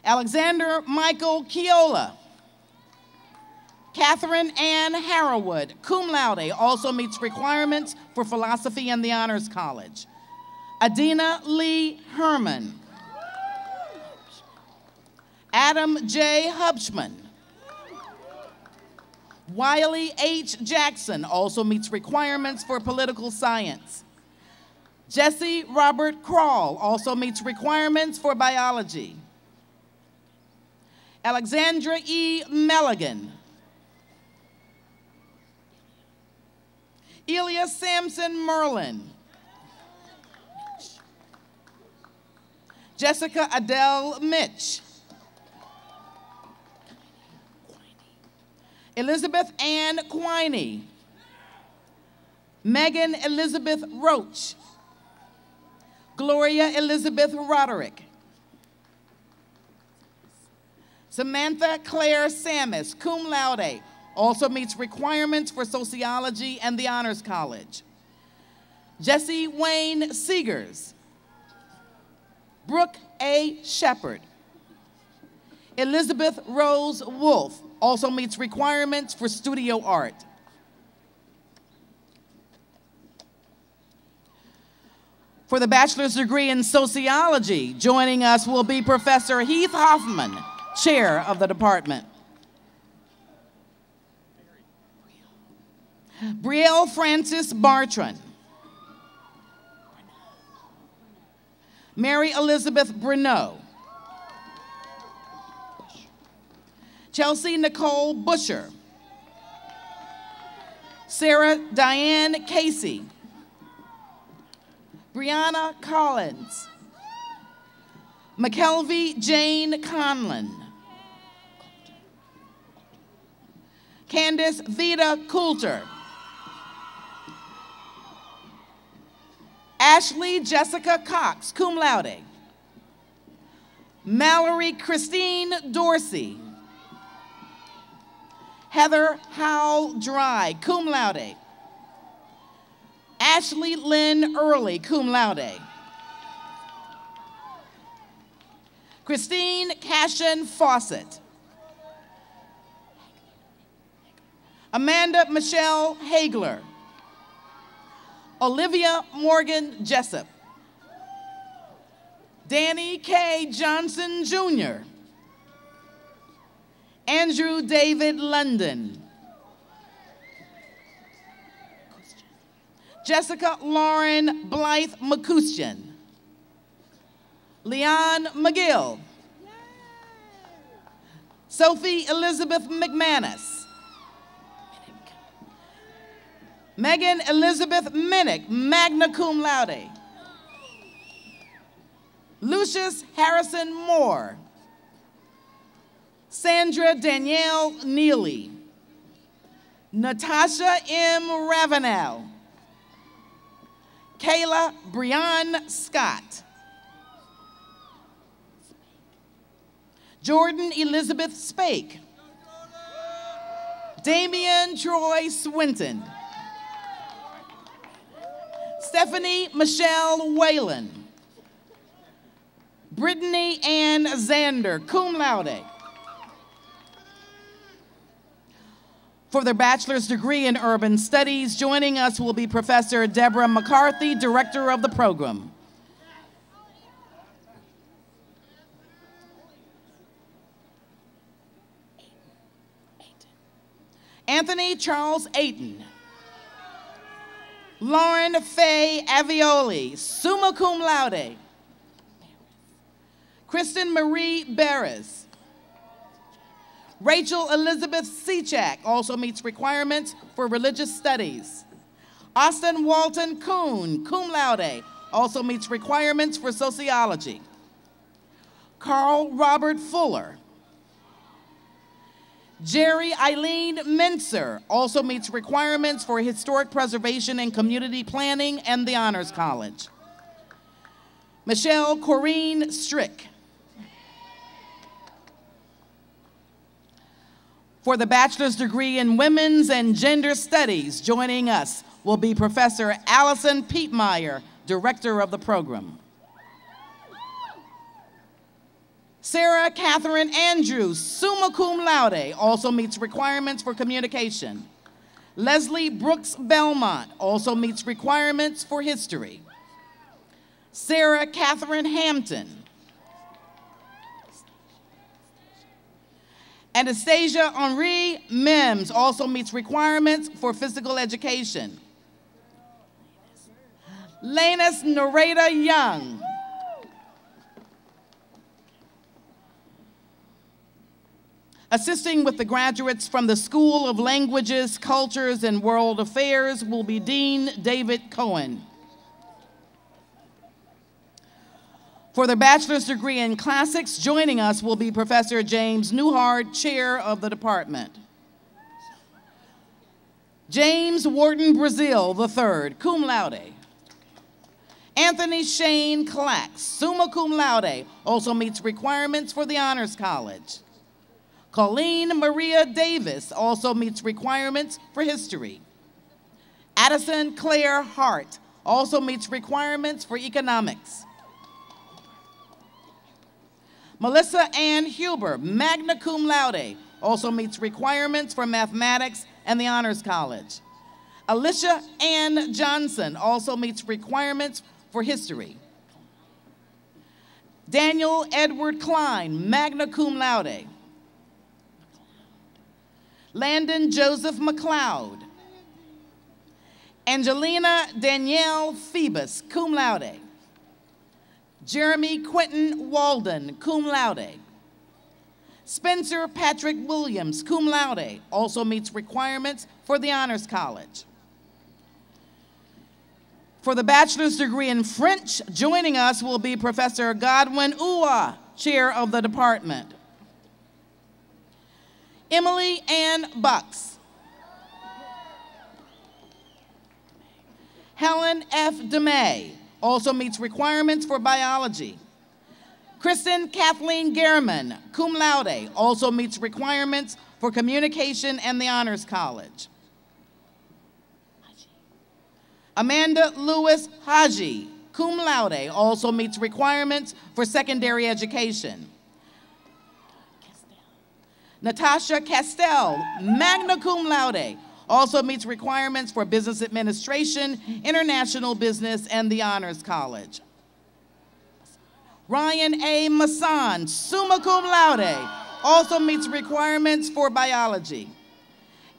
Alexander Michael Keola. Catherine Ann Harrowwood, cum laude, also meets requirements for philosophy and the Honors College. Adina Lee Herman. Adam J. Hubschman. Wiley H. Jackson also meets requirements for political science. Jesse Robert Krall also meets requirements for biology. Alexandra E. Melligan. Elia Sampson Merlin. Jessica Adele Mitch. Elizabeth Ann Quiney. Megan Elizabeth Roach. Gloria Elizabeth Roderick. Samantha Claire Samus, cum laude, also meets requirements for sociology and the Honors College. Jesse Wayne Seegers. Brooke A. Shepard. Elizabeth Rose Wolfe also meets requirements for studio art. For the bachelor's degree in sociology, joining us will be Professor Heath Hoffman, chair of the department. Brielle Francis Bartran. Mary Elizabeth Bruneau. Chelsea Nicole Busher. Sarah Diane Casey. Brianna Collins. McKelvey Jane Conlon. Candace Vita Coulter. Ashley Jessica Cox, cum laude. Mallory Christine Dorsey. Heather Howell Dry, cum laude. Ashley Lynn Early, cum laude. Christine Cashin Fawcett. Amanda Michelle Hagler. Olivia Morgan Jessup. Danny K. Johnson Jr. Andrew David London. Jessica Lauren Blythe McCustian. Leon McGill. Sophie Elizabeth McManus. Megan Elizabeth Minnick, magna cum laude. Lucius Harrison Moore. Sandra Danielle Neely. Natasha M. Ravenel. Kayla Breon Scott. Jordan Elizabeth Spake. Damian Troy Swinton. Stephanie Michelle Whalen. Brittany Ann Zander, cum laude. For their bachelor's degree in urban studies, joining us will be Professor Deborah McCarthy, director of the program. Anthony Charles Ayton. Lauren Faye Avioli, summa cum laude. Kristen Marie Barris. Rachel Elizabeth Sechak also meets requirements for religious studies. Austin Walton Kuhn, cum laude, also meets requirements for sociology. Carl Robert Fuller. Jerry Eileen Mincer also meets requirements for historic preservation and community planning and the Honors College. Michelle Corrine Strick. For the bachelor's degree in women's and gender studies, joining us will be Professor Allison Pietmeyer, director of the program. Sarah Catherine Andrews, summa cum laude, also meets requirements for communication. Leslie Brooks Belmont also meets requirements for history. Sarah Catherine Hampton. Anastasia Henri Mims also meets requirements for physical education. Lanus Nareda Young. Assisting with the graduates from the School of Languages, Cultures, and World Affairs will be Dean David Cohen. For their bachelor's degree in classics, joining us will be Professor James Newhart, chair of the department. James Wharton Brazil III, cum laude. Anthony Shane Clack, summa cum laude, also meets requirements for the Honors College. Colleen Maria Davis also meets requirements for history. Addison Claire Hart also meets requirements for economics. Melissa Ann Huber, magna cum laude, also meets requirements for mathematics and the Honors College. Alicia Ann Johnson also meets requirements for history. Daniel Edward Klein, magna cum laude. Landon Joseph McLeod. Angelina Danielle Phoebus, cum laude. Jeremy Quentin Walden, cum laude. Spencer Patrick Williams, cum laude, also meets requirements for the Honors College. For the bachelor's degree in French, joining us will be Professor Godwin Uwa, chair of the department. Emily Ann Bucks. Helen F. DeMay also meets requirements for biology. Kristen Kathleen Gehrman, cum laude, also meets requirements for communication and the Honors College. Amanda Lewis Haji, cum laude, also meets requirements for secondary education. Natasha Castell, magna cum laude, also meets requirements for business administration, international business, and the Honors College. Ryan A. Masson, summa cum laude, also meets requirements for biology.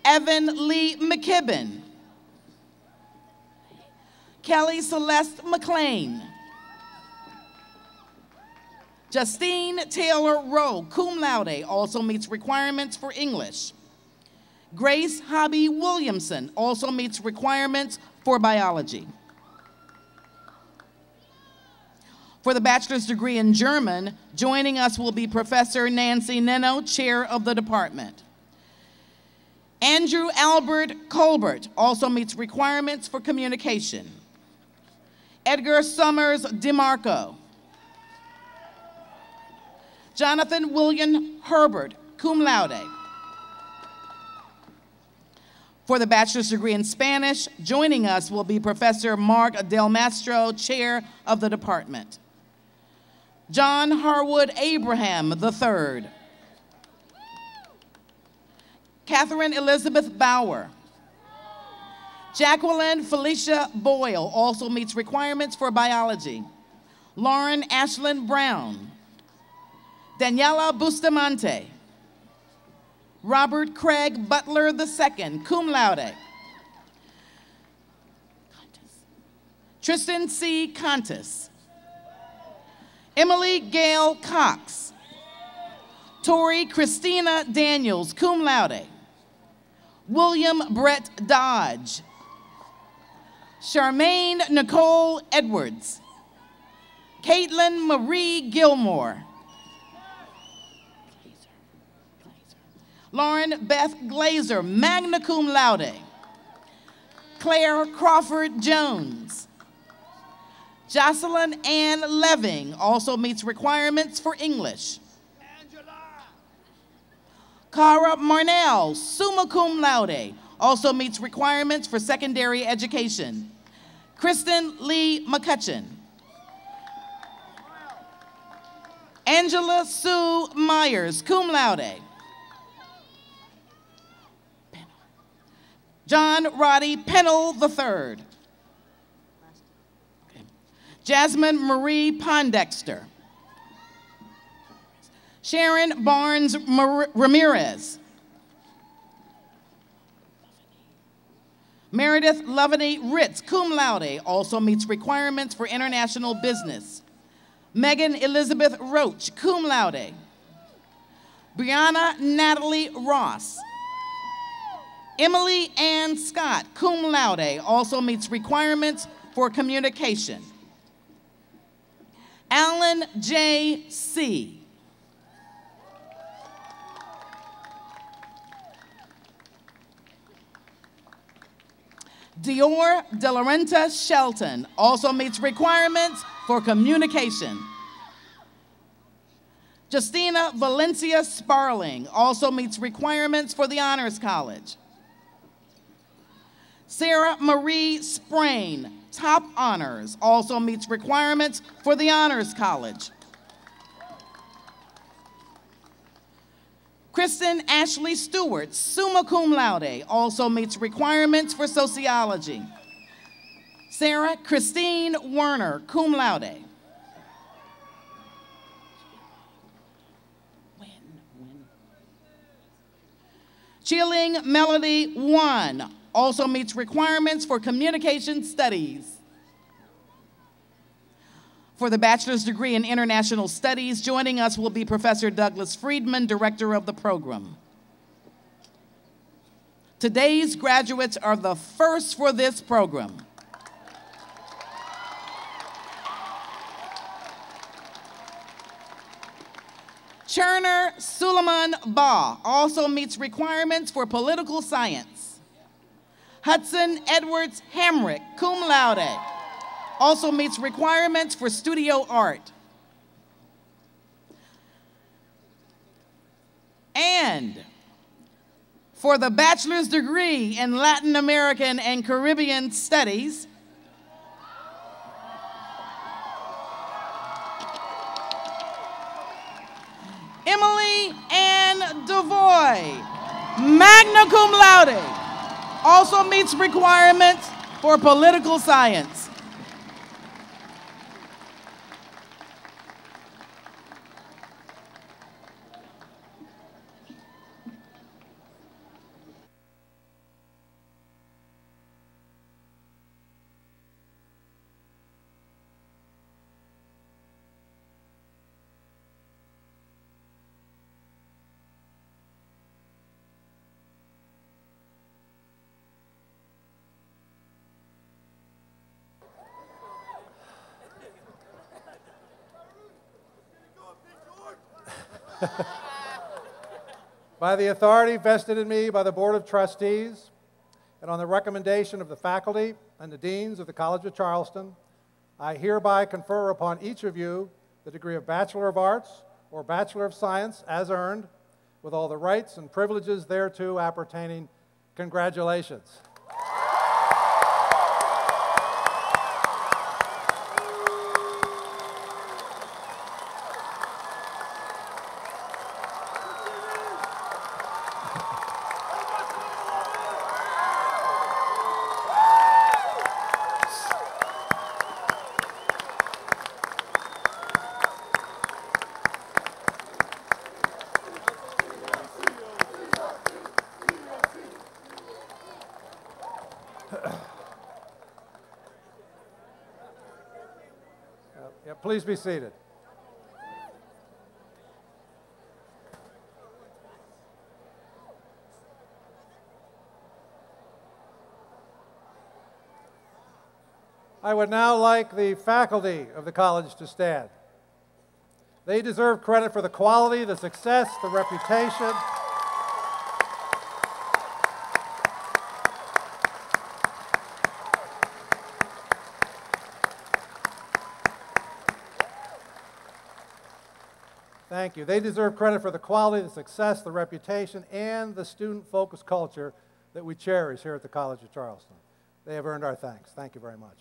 Evan Lee McKibben. Kelly Celeste McLean. Justine Taylor Rowe, cum laude, also meets requirements for English. Grace Hobby Williamson also meets requirements for biology. For the bachelor's degree in German, joining us will be Professor Nancy Neno, chair of the department. Andrew Albert Colbert also meets requirements for communication. Edgar Summers DeMarco. Jonathan William Herbert, cum laude. For the bachelor's degree in Spanish, joining us will be Professor Mark Del Mastro, chair of the department. John Harwood Abraham III. Catherine Elizabeth Bauer. Jacqueline Felicia Boyle also meets requirements for biology. Lauren Ashlyn Brown. Daniela Bustamante. Robert Craig Butler II, cum laude. Tristan C. Contis. Emily Gail Cox. Tori Christina Daniels, cum laude. William Brett Dodge. Charmaine Nicole Edwards. Caitlin Marie Gilmore. Lauren Beth Glazer, magna cum laude. Claire Crawford Jones. Jocelyn Ann Leving also meets requirements for English. Cara Marnell, summa cum laude, also meets requirements for secondary education. Kristen Lee McCutcheon. Angela Sue Myers, cum laude. John Roddy Pennell III. Jasmine Marie Pondexter. Sharon Barnes Ramirez. Meredith Loveney Ritz, cum laude, also meets requirements for international business. Megan Elizabeth Roach, cum laude. Brianna Natalie Ross. Emily Ann Scott, cum laude, also meets requirements for communication. Alan J. C. Dior De Laurenta Shelton also meets requirements for communication. Justina Valencia Sparling also meets requirements for the Honors College. Sarah Marie Sprain, top honors, also meets requirements for the Honors College. Kristen Ashley Stewart, summa cum laude, also meets requirements for sociology. Sarah Christine Werner, cum laude. Chilling Melody One also meets requirements for communication studies. For the bachelor's degree in international studies, joining us will be Professor Douglas Friedman, director of the program. Today's graduates are the first for this program. Cherner Suleiman Ba also meets requirements for political science. Hudson Edwards Hamrick, cum laude, also meets requirements for studio art. And for the bachelor's degree in Latin American and Caribbean studies, Emily Ann Devoy, magna cum laude, also meets requirements for political science. By the authority vested in me by the Board of Trustees, and on the recommendation of the faculty and the deans of the College of Charleston, I hereby confer upon each of you the degree of Bachelor of Arts or Bachelor of Science as earned, with all the rights and privileges thereto appertaining. Congratulations. Please be seated. I would now like the faculty of the college to stand. They deserve credit for the quality, the success, the reputation. Thank you. They deserve credit for the quality, the success, the reputation, and the student-focused culture that we cherish here at the College of Charleston. They have earned our thanks. Thank you very much.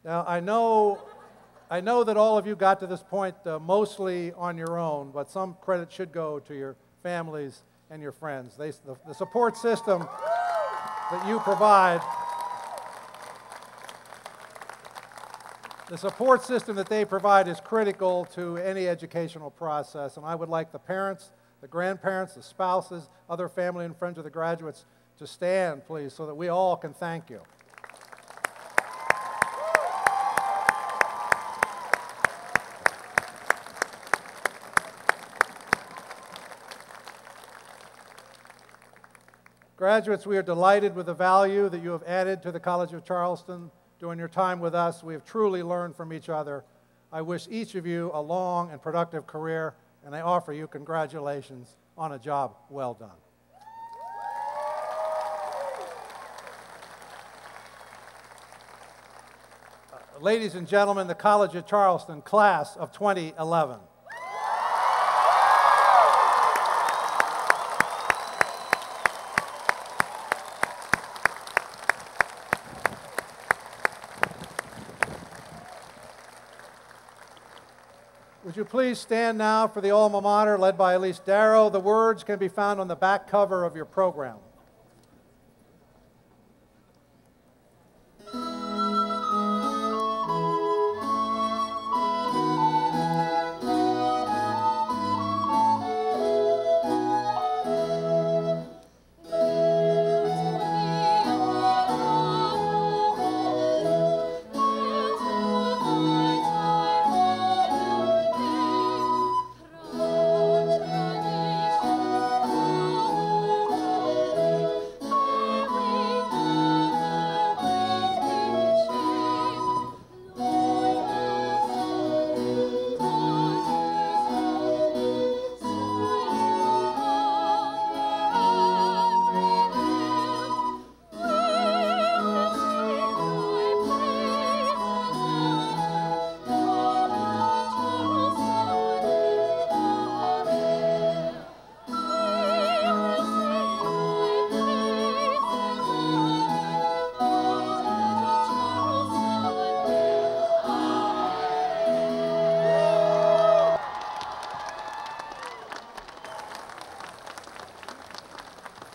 Now, I know that all of you got to this point mostly on your own, but some credit should go to your families and your friends. The support system that you provide, the support system that they provide is critical to any educational process, and I would like the parents, the grandparents, the spouses, other family and friends of the graduates to stand, please, so that we all can thank you. Graduates, we are delighted with the value that you have added to the College of Charleston during your time with us. We have truly learned from each other. I wish each of you a long and productive career, and I offer you congratulations on a job well done. Ladies and gentlemen, the College of Charleston, class of 2011. Would you please stand now for the alma mater led by Elise Darrow. The words can be found on the back cover of your program.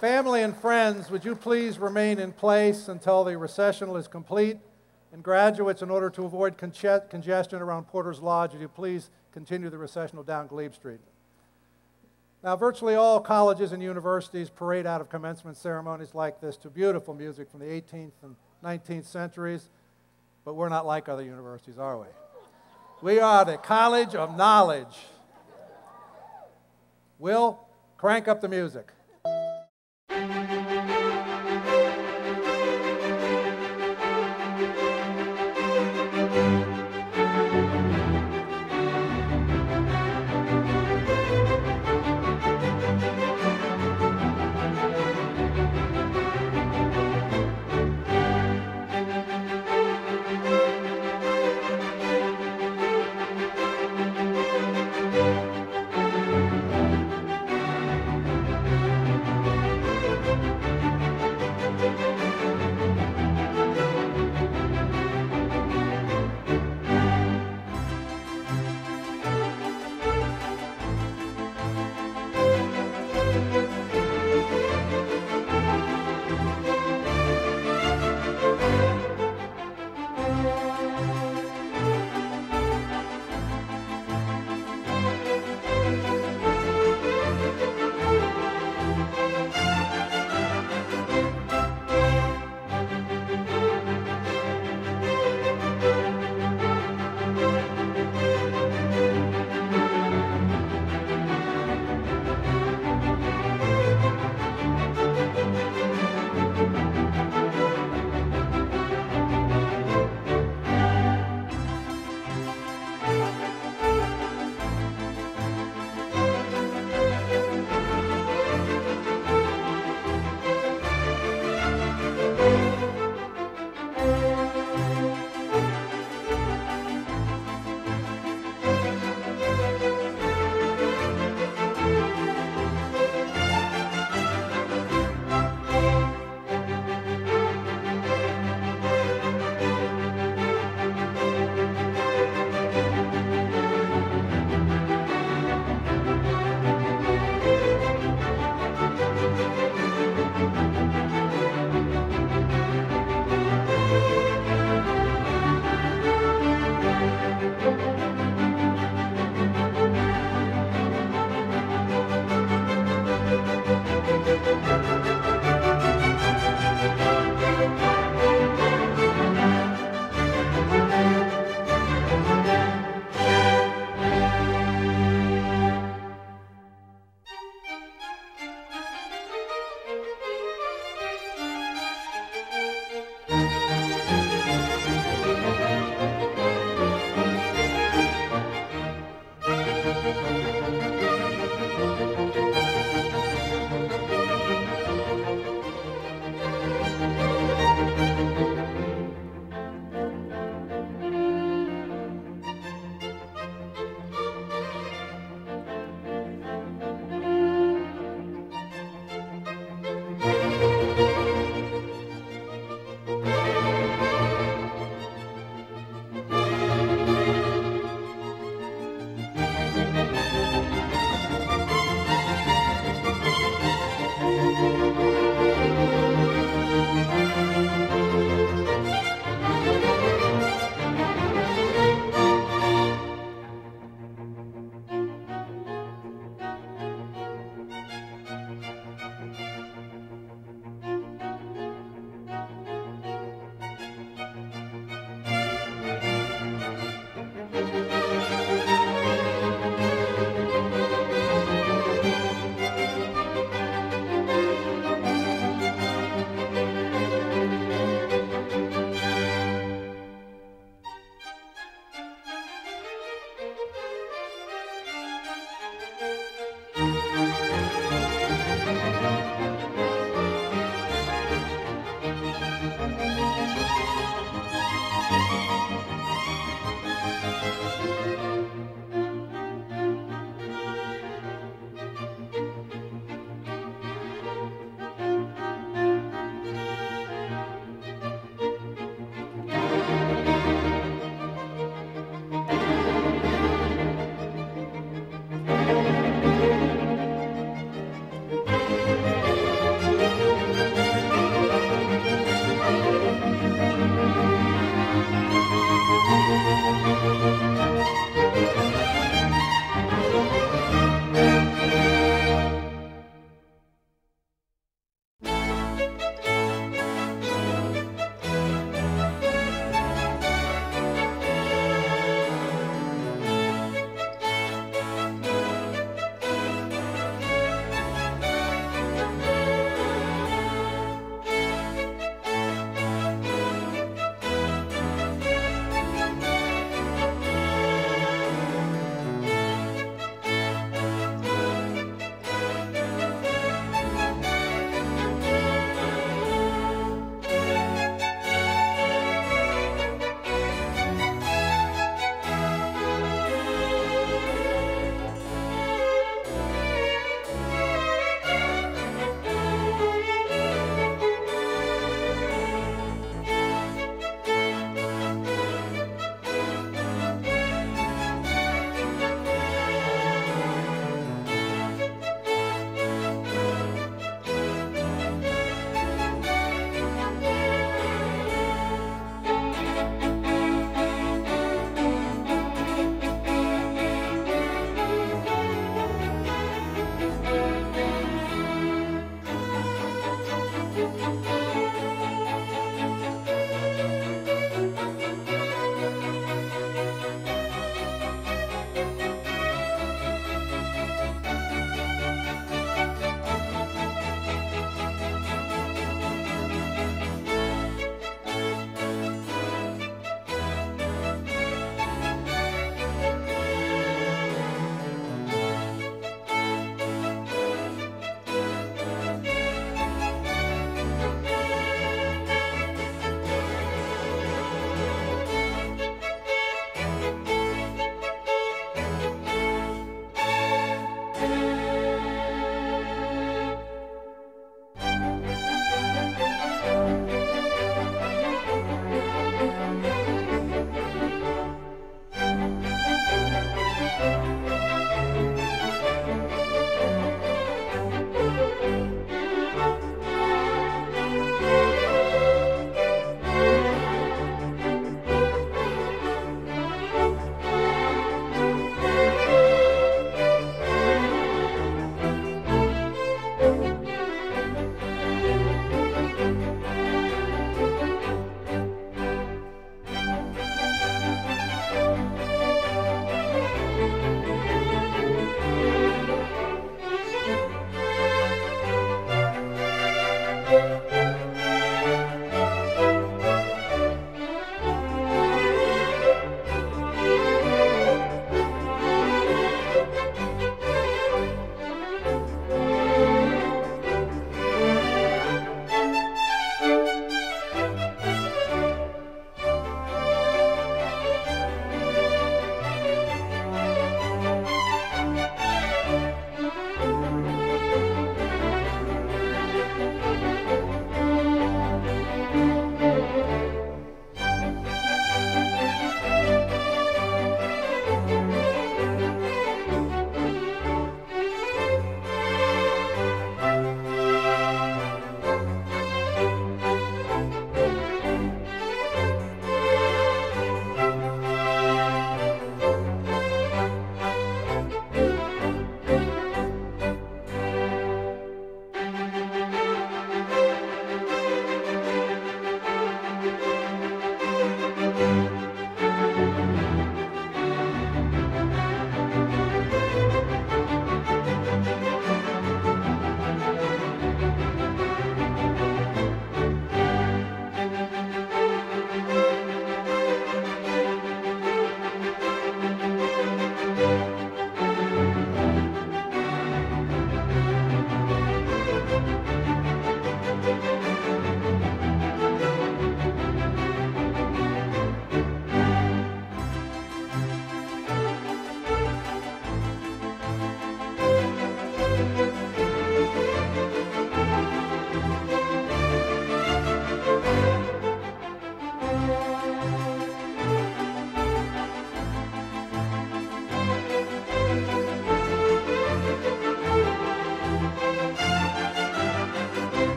Family and friends, would you please remain in place until the recessional is complete? And graduates, in order to avoid congestion around Porter's Lodge, would you please continue the recessional down Glebe Street? Now, virtually all colleges and universities parade out of commencement ceremonies like this to beautiful music from the 18th and 19th centuries, but we're not like other universities, are we? We are the College of Knowledge. Will, crank up the music.